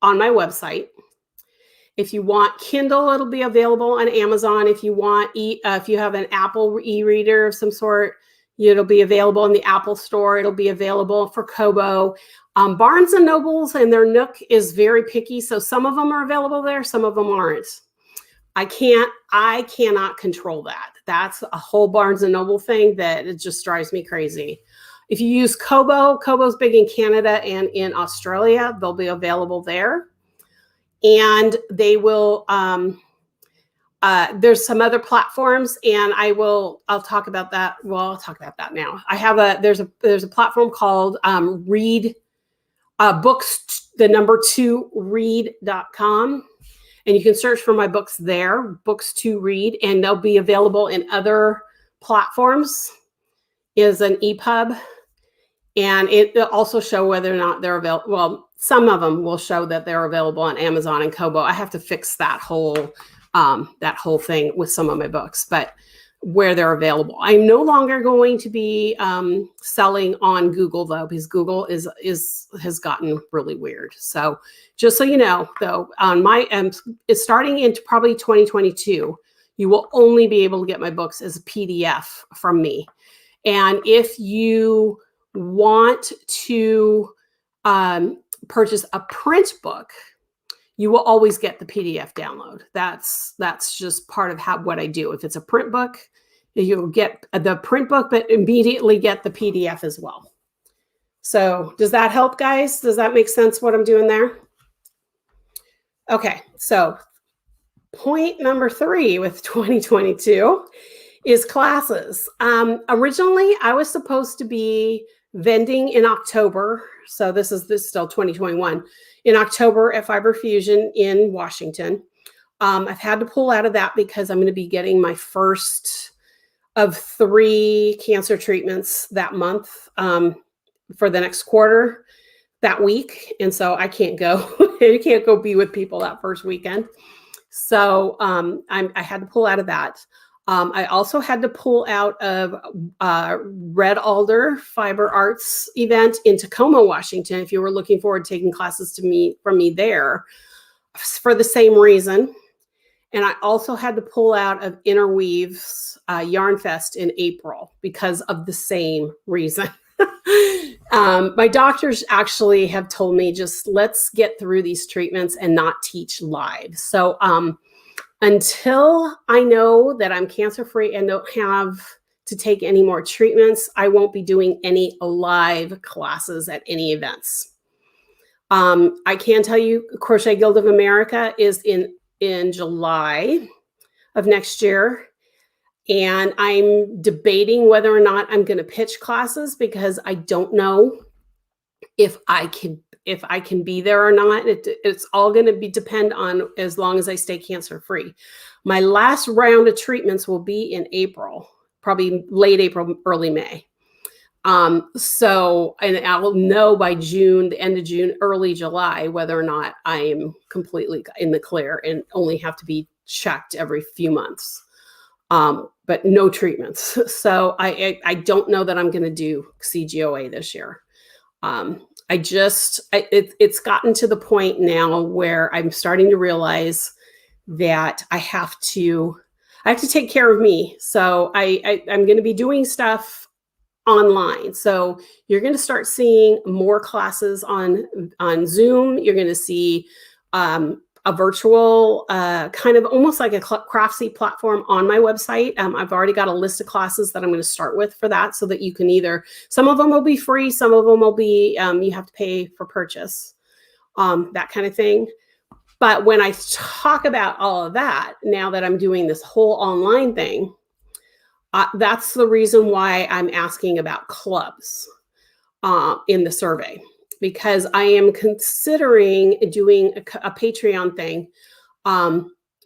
my website. If you want Kindle, it'll be available on Amazon. If you want, if you have an Apple e-reader of some sort, it'll be available in the Apple Store. It'll be available for Kobo. Barnes & Nobles and their Nook is very picky, so some of them are available there, some of them aren't. I cannot control that. That's a whole Barnes & Noble thing that it just drives me crazy. If you use Kobo, Kobo's big in Canada and in Australia. They'll be available there. And they will, there's some other platforms, and I'll talk about that. Well, I'll talk about that now. There's a platform called Read Books, the number 2 read.com. And you can search for my books there, Books to Read, and they'll be available in other platforms. Is an EPUB, and it'll also show whether or not they're available. Well, some of them will show that they're available on Amazon and Kobo. I have to fix that whole thing with some of my books, but where they're available. I'm no longer going to be selling on Google though, because Google has gotten really weird. So just so you know, though, on my it's starting into probably 2022, you will only be able to get my books as a PDF from me. And if you want to purchase a print book, you will always get the PDF download. That's just part of what I do. If it's a print book, you'll get the print book, but immediately get the PDF as well. So does that help, guys? Does that make sense what I'm doing there? Okay, so point number 3 with 2022 is classes. Originally, I was supposed to be vending in October. So this is still 2021. In October at Fiber Fusion in Washington. I've had to pull out of that because I'm going to be getting my first of 3 cancer treatments that month for the next quarter that week. And so I can't go. You can't go be with people that first weekend. So I had to pull out of that. I also had to pull out of Red Alder Fiber Arts event in Tacoma, Washington, if you were looking forward to taking classes from me there, for the same reason. And I also had to pull out of Interweave's Yarn Fest in April because of the same reason. My doctors actually have told me, just let's get through these treatments and not teach live. So until I know that I'm cancer-free and don't have to take any more treatments, I won't be doing any live classes at any events. I can tell you Crochet Guild of America is in July of next year. And I'm debating whether or not I'm going to pitch classes because I don't know if I can be there or not. It's all going to depend on as long as I stay cancer free. My last round of treatments will be in April, probably late April, early May. So, and I will know by June, the end of June, early July, whether or not I am completely in the clear and only have to be checked every few months. But no treatments. So I don't know that I'm going to do CGOA this year. it's gotten to the point now where I'm starting to realize that I have to take care of me. So I'm going to be doing stuff online. So you're going to start seeing more classes on Zoom. You're going to see a virtual kind of almost like a Craftsy platform on my website. I've already got a list of classes that I'm going to start with for that, so that you can some of them will be free, some of them will be you have to pay for purchase, that kind of thing. But when I talk about all of that, now that I'm doing this whole online thing, that's the reason why I'm asking about clubs in the survey, because I am considering doing a Patreon thing,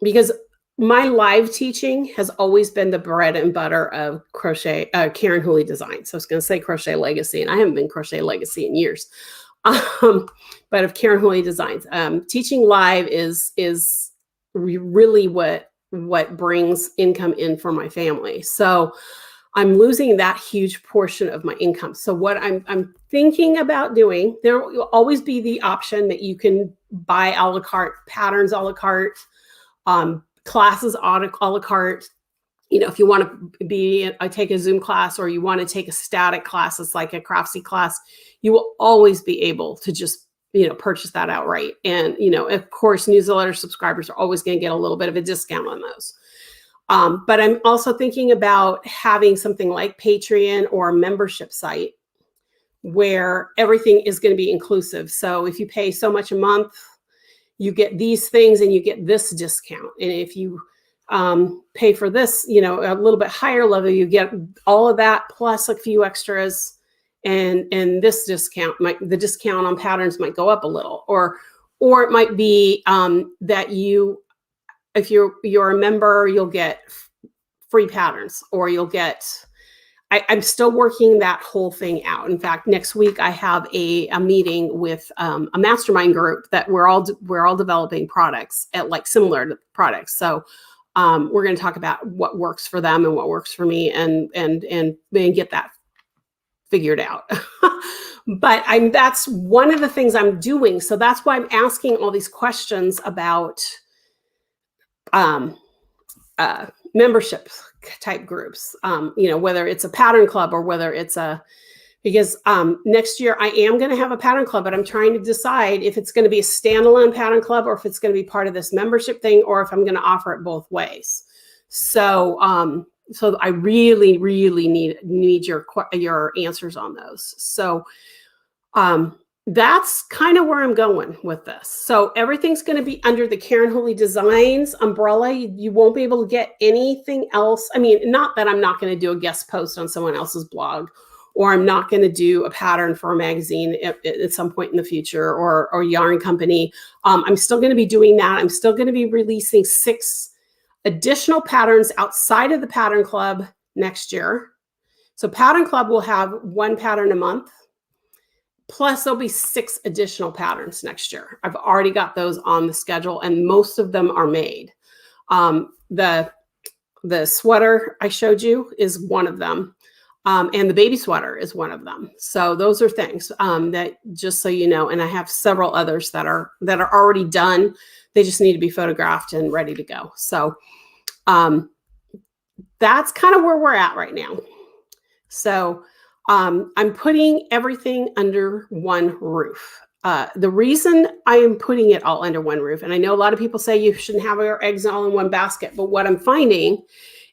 because my live teaching has always been the bread and butter of crochet, Karen Whooley Design. So I was going to say Crochet Legacy, and I haven't been Crochet Legacy in years. But of Karen Whooley Designs, teaching live is really what brings income in for my family. So I'm losing that huge portion of my income. So what I'm thinking about doing, there will always be the option that you can buy a la carte, patterns a la carte, classes a la carte. You know, if you want to take a Zoom class, or you want to take a static class, it's like a Craftsy class, you will always be able to just, purchase that outright. And, of course, newsletter subscribers are always going to get a little bit of a discount on those. But I'm also thinking about having something like Patreon or a membership site where everything is going to be inclusive. So if you pay so much a month, you get these things and you get this discount. And if you pay for this, a little bit higher level, you get all of that plus a few extras. And this discount the discount on patterns might go up a little, or it might be that if you're a member, you'll get free patterns, or you'll get. I'm still working that whole thing out. In fact, next week I have a meeting with a mastermind group that we're all developing products at similar products. So we're going to talk about what works for them and what works for me, and get that figured out. But that's one of the things I'm doing. So that's why I'm asking all these questions about membership type groups, whether it's a pattern club or whether it's because next year I am going to have a pattern club, but I'm trying to decide if it's going to be a standalone pattern club, or if it's going to be part of this membership thing, or if I'm going to offer it both ways. So I really, really need your answers on those. So that's kind of where I'm going with this. So everything's going to be under the Karen Whooley Designs umbrella. You won't be able to get anything else. I mean, not that I'm not going to do a guest post on someone else's blog, or I'm not going to do a pattern for a magazine at some point in the future, or yarn company. I'm still going to be doing that. I'm still going to be releasing 6 additional patterns outside of the pattern club next year. So pattern club will have 1 pattern a month. Plus, there'll be 6 additional patterns next year. I've already got those on the schedule, and most of them are made. The sweater I showed you is one of them, and the baby sweater is one of them. So those are things that, just so you know, and I have several others that are already done. They just need to be photographed and ready to go. So that's kind of where we're at right now. So I'm putting everything under one roof. The reason I am putting it all under one roof, and I know a lot of people say you shouldn't have your eggs all in one basket, but what I'm finding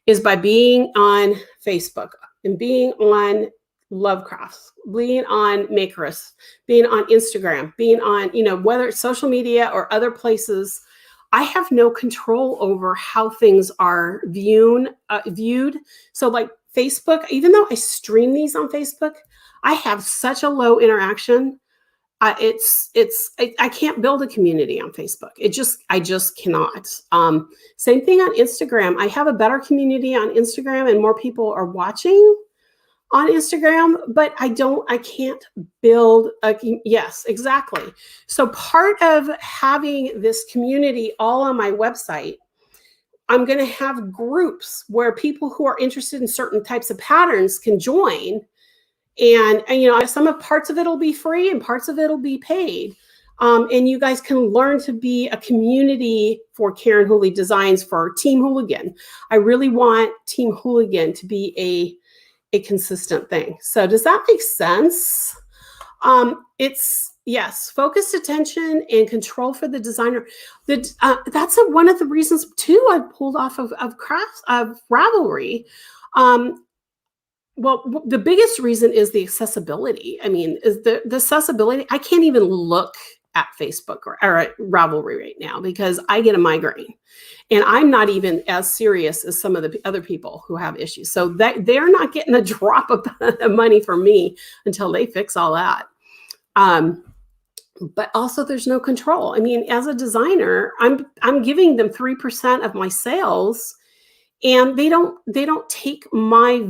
is by being on Facebook and being on Lovecrafts, being on Makerist, being on Instagram, being on, whether it's social media or other places, I have no control over how things are viewed. So like Facebook, even though I stream these on Facebook, I have such a low interaction. I can't build a community on Facebook. I just cannot. Same thing on Instagram. I have a better community on Instagram, and more people are watching on Instagram, but I can't build yes, exactly. So part of having this community all on my website, I'm going to have groups where people who are interested in certain types of patterns can join And you know, some of parts of it will be free and parts of it will be paid. And you guys can learn to be a community for Karen Hooley Designs for Team Whooleygan. I really want Team Whooleygan to be a consistent thing. So does that make sense? It's, yes, focused attention and control for the designer. That's one of the reasons too I pulled off of Ravelry. Well, the biggest reason is the accessibility. I mean, is the accessibility. I can't even look at Facebook or at Ravelry right now because I get a migraine. And I'm not even as serious as some of the other people who have issues. So they're not getting a drop of money from me until they fix all that. But also there's no control. I mean, as a designer, I'm giving them 3% of my sales, and they don't take my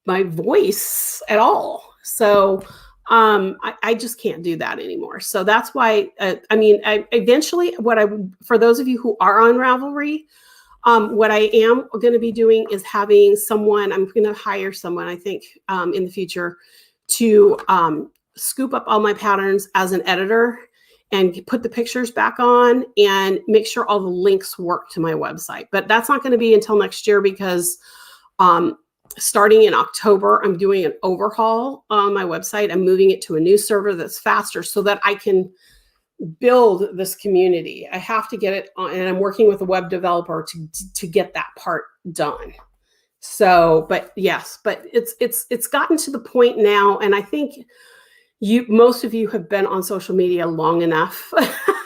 voice at all. So I just can't do that anymore. So that's why, I mean, eventually for those of you who are on Ravelry, what I am going to be doing is having someone, I'm going to hire someone, I think, in the future to scoop up all my patterns as an editor and put the pictures back on and make sure all the links work to my website. But that's not going to be until next year because starting in October, I'm doing an overhaul on my website. I'm moving it to a new server that's faster so that I can build this community. I have to get it on, and I'm working with a web developer to get that part done. So, but yes, but it's gotten to the point now, and I think most of you have been on social media long enough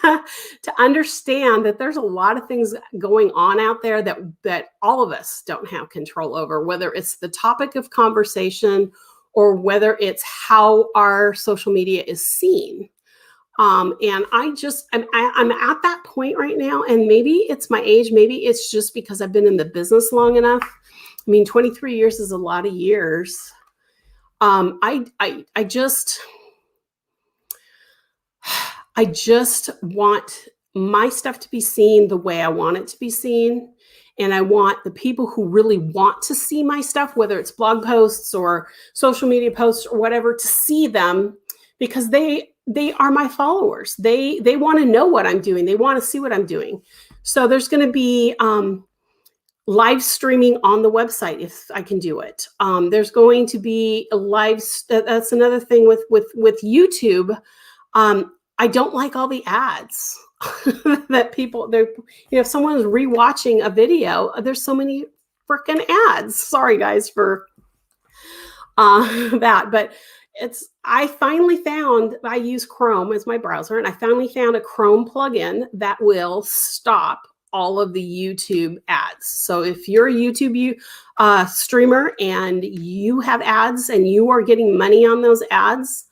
to understand that there's a lot of things going on out there that all of us don't have control over, whether it's the topic of conversation or whether it's how our social media is seen. And I'm at that point right now, and maybe it's my age, maybe it's just because I've been in the business long enough. I mean, 23 years is a lot of years. I just want my stuff to be seen the way I want it to be seen. And I want the people who really want to see my stuff, whether it's blog posts or social media posts or whatever, to see them because they are my followers. They want to know what I'm doing. They want to see what I'm doing. So there's going to be live streaming on the website if I can do it. There's going to be a live. That's another thing with YouTube. I don't like all the ads that people, if someone's rewatching a video, there's so many freaking ads. Sorry guys for that, but I finally found, I use Chrome as my browser, and I finally found a Chrome plugin that will stop all of the YouTube ads. So if you're a YouTube streamer and you have ads and you are getting money on those ads,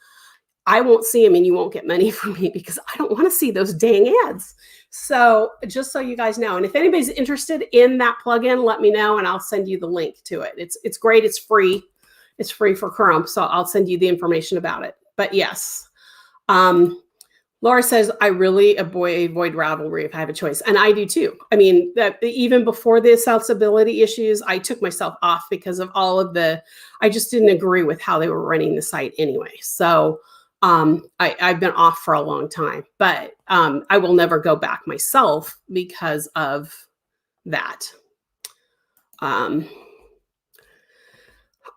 I won't see them and you won't get money from me because I don't want to see those dang ads. So just so you guys know, and if anybody's interested in that plugin, let me know and I'll send you the link to it. It's great. It's free. It's free for Chrome. So I'll send you the information about it. But yes, Laura says, I really avoid Ravelry if I have a choice. And I do too. I mean, that even before the accessibility issues, I took myself off because of all of I just didn't agree with how they were running the site anyway. So I've been off for a long time, but I will never go back myself because of that.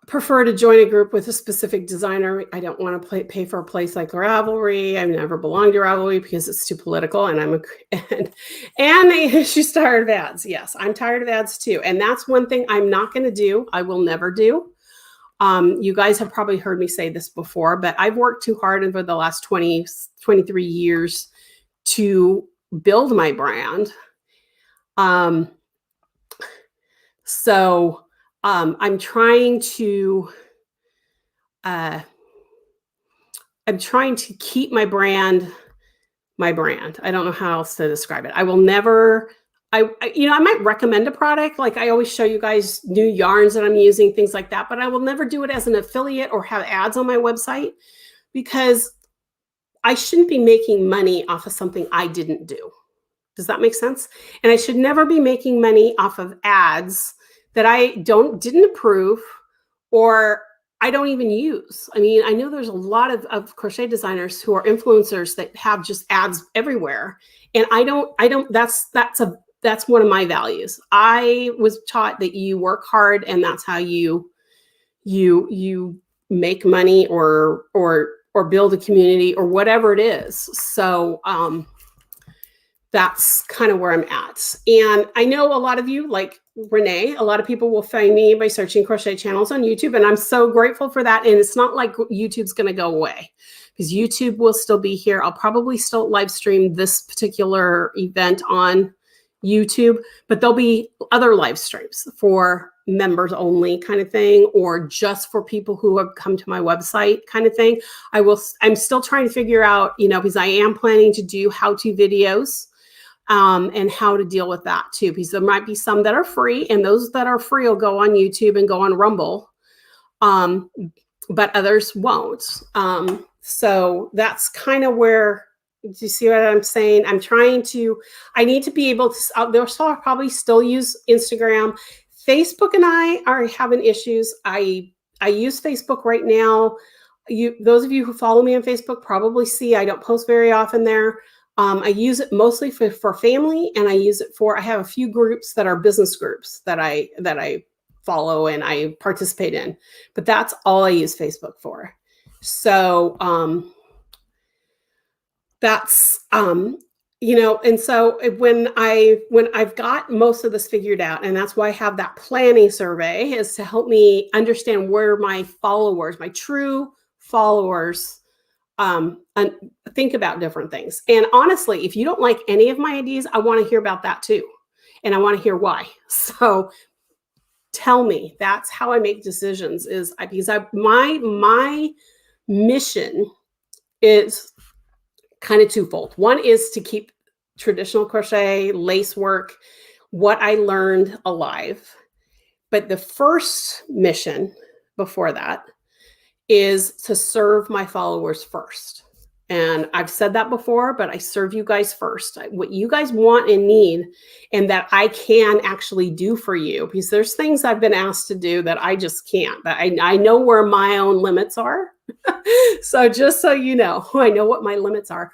Prefer to join a group with a specific designer. I don't want to pay for a place like Ravelry. I've never belonged to Ravelry because it's too political, and she's tired of ads. Yes, I'm tired of ads too, and that's one thing I'm not going to do. I will never do. You guys have probably heard me say this before, but I've worked too hard over the last 23 years to build my brand. So I'm trying to keep my brand. I don't know how else to describe it. I will never. I might recommend a product. Like I always show you guys new yarns that I'm using, things like that, but I will never do it as an affiliate or have ads on my website because I shouldn't be making money off of something I didn't do. Does that make sense? And I should never be making money off of ads that I didn't approve or I don't even use. I mean, I know there's a lot of crochet designers who are influencers that have just ads everywhere. And that's one of my values. I was taught that you work hard and that's how you make money or build a community or whatever it is. So, that's kind of where I'm at. And I know a lot of you, like Renee, a lot of people will find me by searching crochet channels on YouTube. And I'm so grateful for that. And it's not like YouTube's going to go away, because YouTube will still be here. I'll probably still live stream this particular event on YouTube, but there'll be other live streams for members only kind of thing, or just for people who have come to my website kind of thing. I'm still trying to figure out, because I am planning to do how-to videos. And how to deal with that too, because there might be some that are free, and those that are free will go on YouTube and go on Rumble, but others won't. So that's kind of where, do you see what I'm saying? I need to be able to, I'll probably still use Instagram. Facebook and I are having issues. I use Facebook right now. Those of you who follow me on Facebook probably see I don't post very often there. I use it mostly for family, and I have a few groups that are business groups that I follow and I participate in, but that's all I use Facebook for. So, that's, and so when I've got most of this figured out, and that's why I have that planning survey, is to help me understand where my true followers, and think about different things. And honestly, if you don't like any of my ideas, I want to hear about that too. And I want to hear why. So tell me. That's how I make decisions, my mission is kind of twofold. One is to keep traditional crochet, lace work, what I learned, alive. But the first mission before that is to serve my followers first. And I've said that before, but I serve you guys first. What you guys want and need, and that I can actually do for you, because there's things I've been asked to do that I just can't. But I know where my own limits are. So just so you know, I know what my limits are.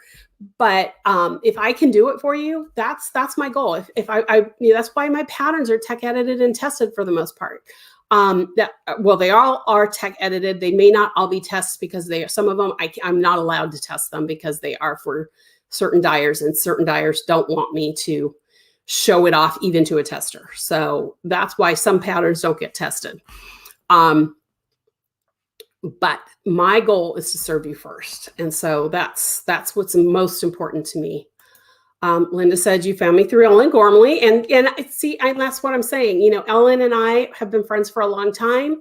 But if I can do it for you, that's my goal. If that's why my patterns are tech edited and tested for the most part. They all are tech edited. They may not all be tests, because some of them I'm not allowed to test them, because they are for certain dyers, and certain dyers don't want me to show it off even to a tester. So that's why some patterns don't get tested. But my goal is to serve you first. And so that's what's most important to me. Linda said, you found me through Ellen Gormley. And see, that's what I'm saying. Ellen and I have been friends for a long time.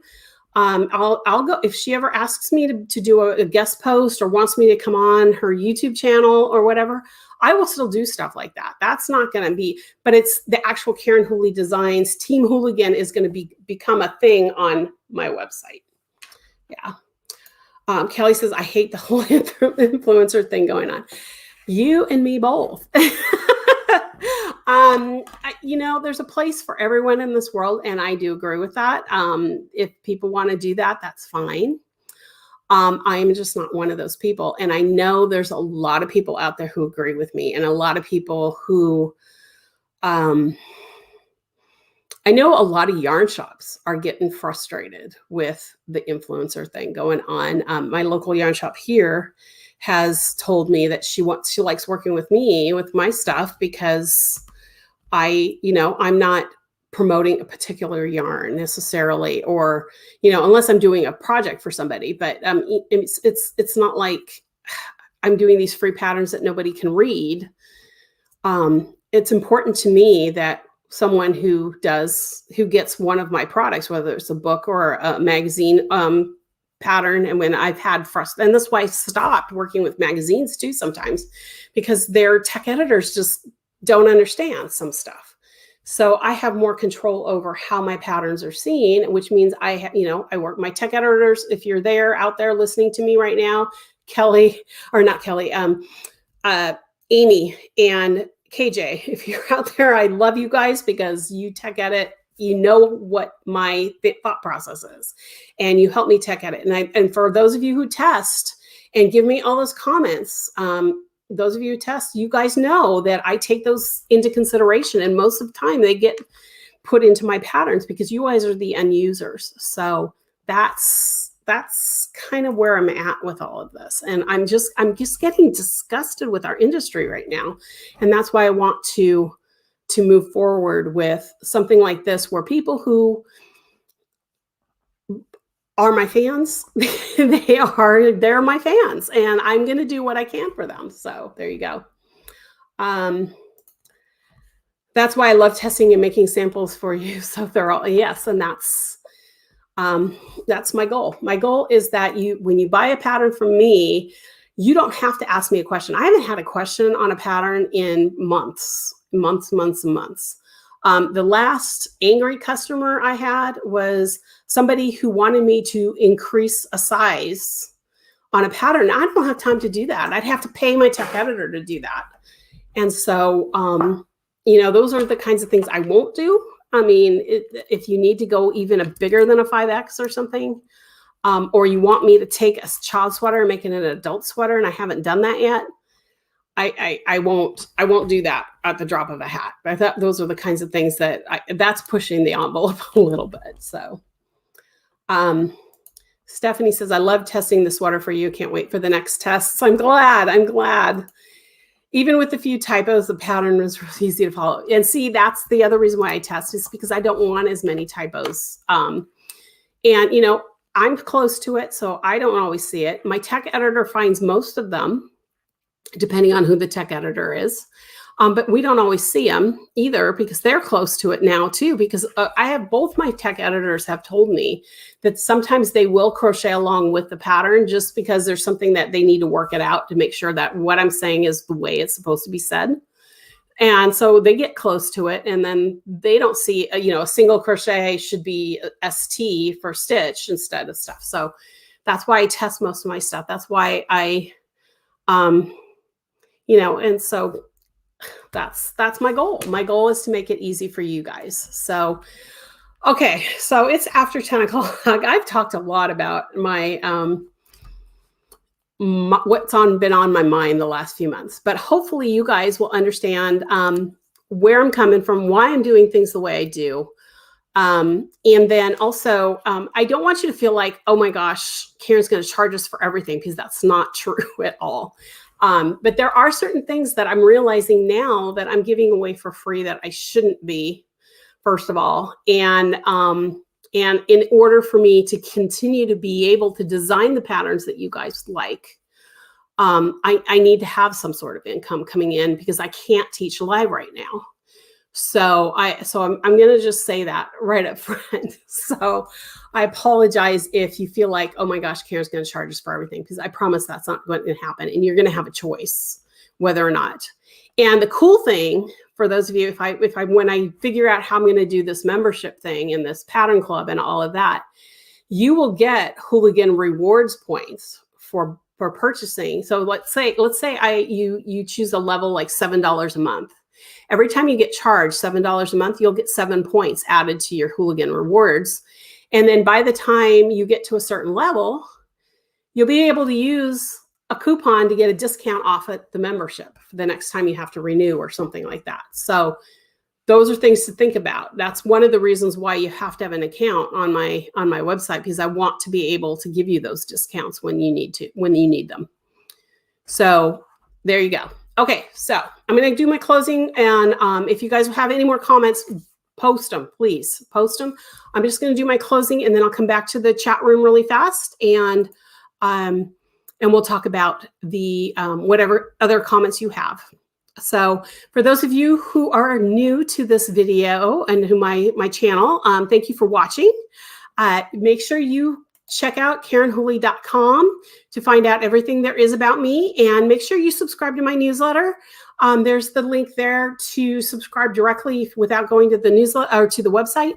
I'll go, if she ever asks me to do a guest post, or wants me to come on her YouTube channel or whatever, I will still do stuff like that. That's not going to be, but it's the actual Karen Whooley Designs. Team Whooleygan is going to become a thing on my website. Yeah. Kelly says, I hate the whole influencer thing going on. You and me both. There's a place for everyone in this world, and I do agree with that. If people want to do that, that's fine. I am just not one of those people. And I know there's a lot of people out there who agree with me, and a lot of people who, I know a lot of yarn shops are getting frustrated with the influencer thing going on. My local yarn shop here has told me that she likes working with me with my stuff, because I'm not promoting a particular yarn necessarily, or, unless I'm doing a project for somebody, but it's not like I'm doing these free patterns that nobody can read. It's important to me that someone who gets one of my products, whether it's a book or a magazine pattern, and when I've had and that's why I stopped working with magazines too sometimes, because their tech editors just don't understand some stuff. So I have more control over how my patterns are seen, which means I work my tech editors. If you're out there listening to me right now, Amy and KJ, if you're out there, I love you guys, because you tech edit you know what my thought process is, and you help me tech edit. And for those of you who test and give me all those comments, those of you who test, you guys know that I take those into consideration, and most of the time they get put into my patterns because you guys are the end users. So that's kind of where I'm at with all of this. And I'm just getting disgusted with our industry right now. And that's why I want to move forward with something like this, where people who are my fans, they're my fans, and I'm going to do what I can for them. So there you go. That's why I love testing and making samples for you so thoroughly. Yes. And that's my goal. My goal is that when you buy a pattern from me, you don't have to ask me a question. I haven't had a question on a pattern in months. The last angry customer I had was somebody who wanted me to increase a size on a pattern. I don't have time to do that. I'd have to pay my tech editor to do that. And so, those are the kinds of things I won't do. I mean, if you need to go even a bigger than a 5X or something, or you want me to take a child sweater and make it an adult sweater, and I haven't done that yet, I won't do that at the drop of a hat. I thought those are the kinds of things that's pushing the envelope a little bit. So, Stephanie says, I love testing the sweater for you. Can't wait for the next tests. I'm glad. Even with a few typos, the pattern was really easy to follow. And see, that's the other reason why I test, is because I don't want as many typos. And, I'm close to it, so I don't always see it. My tech editor finds most of them, depending on who the tech editor is. But we don't always see them either, because they're close to it now too, because I have both my tech editors have told me that sometimes they will crochet along with the pattern just because there's something that they need to work it out to make sure that what I'm saying is the way it's supposed to be said. And so they get close to it, and then they don't see, a single crochet should be ST for stitch instead of stuff. So that's why I test most of my stuff. That's why I, and so that's my goal. My goal is to make it easy for you guys. So, okay. So it's after 10 o'clock. I've talked a lot about my, what's been on my mind the last few months, but hopefully you guys will understand, where I'm coming from, why I'm doing things the way I do. And then also, I don't want you to feel like, oh my gosh, Karen's going to charge us for everything, because that's not true at all. But there are certain things that I'm realizing now that I'm giving away for free that I shouldn't be, first of all. And in order for me to continue to be able to design the patterns that you guys like, I need to have some sort of income coming in, because I can't teach live right now. So I'm going to just say that right up front. So I apologize if you feel like, oh my gosh, Karen's going to charge us for everything, because I promise that's not going to happen. And you're going to have a choice whether or not. And the cool thing for those of you, when I figure out how I'm going to do this membership thing and this pattern club and all of that, you will get Whooleygan rewards points for purchasing. So let's say you choose a level like $7 a month. Every time you get charged $7 a month, you'll get 7 points added to your Whooleygan rewards. And then by the time you get to a certain level, you'll be able to use a coupon to get a discount off at the membership for the next time you have to renew or something like that. So those are things to think about. That's one of the reasons why you have to have an account on my website, because I want to be able to give you those discounts when you need them. So there you go. Okay, so I'm going to do my closing, and if you guys have any more comments, post them, please post them. I'm just going to do my closing, and then I'll come back to the chat room really fast, and we'll talk about the whatever other comments you have. So for those of you who are new to this video and who my channel, thank you for watching. Make sure you check out KarenWhooley.com to find out everything there is about me, and make sure you subscribe to my newsletter. There's the link there to subscribe directly without going to the newsletter or to the website.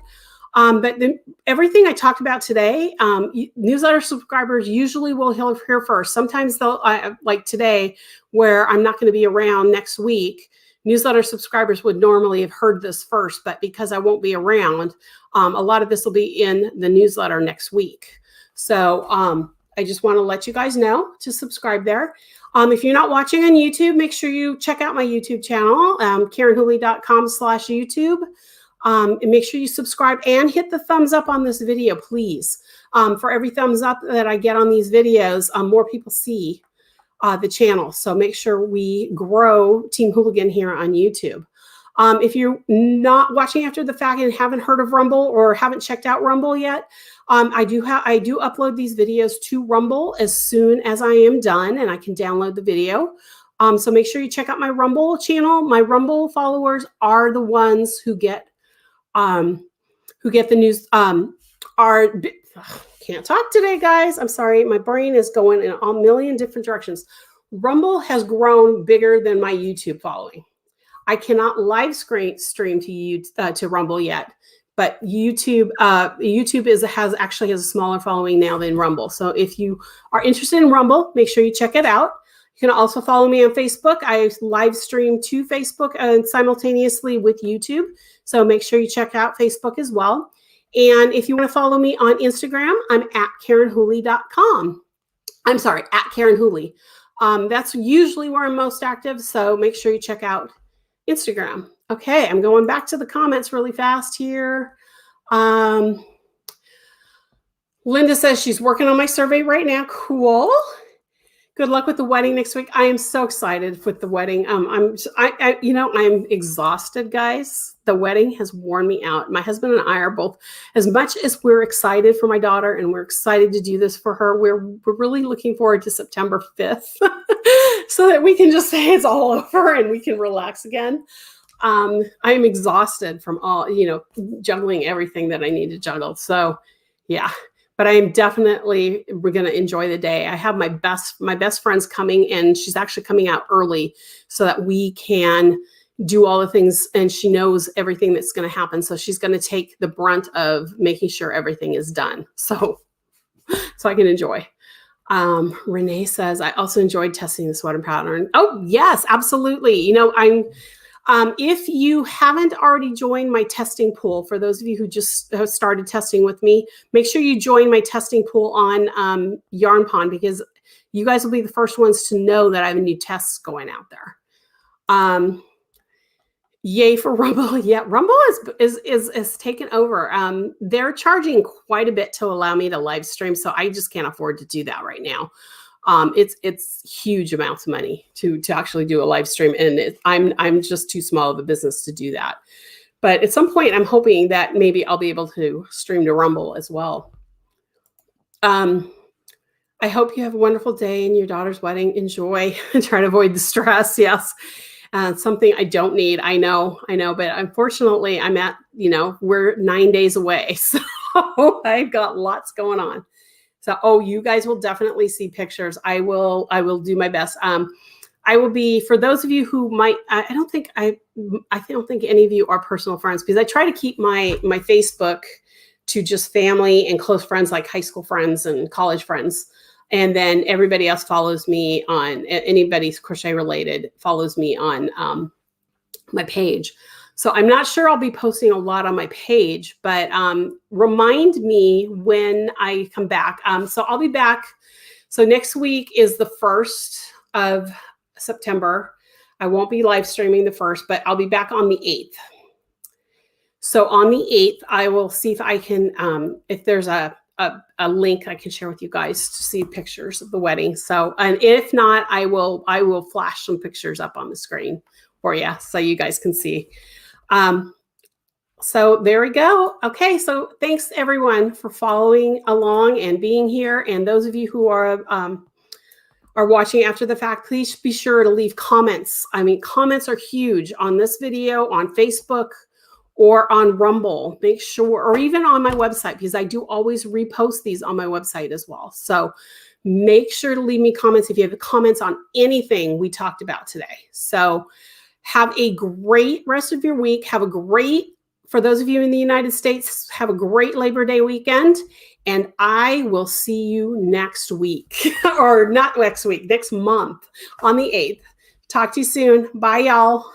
But everything I talked about today, newsletter subscribers usually will hear first. Sometimes they'll, like today, where I'm not going to be around next week, newsletter subscribers would normally have heard this first, but because I won't be around, a lot of this will be in the newsletter next week. So I just want to let you guys know to subscribe there. If you're not watching on YouTube, make sure you check out my YouTube channel, KarenWhooley.com/YouTube. And make sure you subscribe and hit the thumbs up on this video, please. For every thumbs up that I get on these videos, more people see the channel. So make sure we grow Team Whooleygan here on YouTube. If you're not watching after the fact and haven't heard of Rumble or haven't checked out Rumble yet, I do upload these videos to Rumble as soon as I am done, and I can download the video. So make sure you check out my Rumble channel. My Rumble followers are the ones who get the news. Can't talk today, guys. I'm sorry. My brain is going in a million different directions. Rumble has grown bigger than my YouTube following. I cannot live stream to Rumble yet, but YouTube actually has a smaller following now than Rumble. So if you are interested in Rumble, make sure you check it out. You can also follow me on Facebook. I live stream to Facebook simultaneously with YouTube. So make sure you check out Facebook as well. And if you want to follow me on Instagram, I'm at KarenWhooley.com. I'm sorry, at Karen Whooley. That's usually where I'm most active. So make sure you check out Instagram. Okay, I'm going back to the comments really fast here. Linda says she's working on my survey right now. Cool. Good luck with the wedding next week. I am so excited with the wedding. I'm exhausted, guys. The wedding has worn me out. My husband and I are both, as much as we're excited for my daughter and we're excited to do this for her, we're really looking forward to September 5th so that we can just say it's all over and we can relax again. I am exhausted from all, juggling everything that I need to juggle. So yeah. But we're going to enjoy the day. I have my best friend's coming, and she's actually coming out early so that we can do all the things, and she knows everything that's going to happen. So she's going to take the brunt of making sure everything is done. So I can enjoy. Renee says, I also enjoyed testing the sweater pattern. Oh, yes, absolutely. If you haven't already joined my testing pool, for those of you who just have started testing with me, make sure you join my testing pool on Yarn Pond, because you guys will be the first ones to know that I have new tests going out there. Yay for Rumble. Yeah, Rumble is taken over. They're charging quite a bit to allow me to live stream, so I just can't afford to do that right now. It's huge amounts of money to actually do a live stream, and I'm just too small of a business to do that. But at some point, I'm hoping that maybe I'll be able to stream to Rumble as well. I hope you have a wonderful day in your daughter's wedding. Enjoy and try to avoid the stress. Yes, something I don't need. I know. But unfortunately, I'm at we're 9 days away, so I've got lots going on. So, you guys will definitely see pictures. I will do my best. I will be, for those of you who might, I don't think any of you are personal friends, because I try to keep my Facebook to just family and close friends, like high school friends and college friends. And then everybody else follows me on, anybody's crochet related follows me on my page. So I'm not sure I'll be posting a lot on my page, but remind me when I come back. So I'll be back. So next week is the 1st of September. I won't be live streaming the 1st, but I'll be back on the 8th. So on the 8th, I will see if I can, if there's a link I can share with you guys to see pictures of the wedding. So, and if not, I will flash some pictures up on the screen for you so you guys can see. So there we go. Okay. So thanks everyone for following along and being here. And those of you who are watching after the fact, please be sure to leave comments. I mean, comments are huge on this video, on Facebook, or on Rumble. Make sure, or even on my website, because I do always repost these on my website as well. So make sure to leave me comments if you have comments on anything we talked about today. So have a great rest of your week. For those of you in the United States, have a great Labor Day weekend. And I will see you next week, or not next week, next month on the 8th. Talk to you soon. Bye, y'all.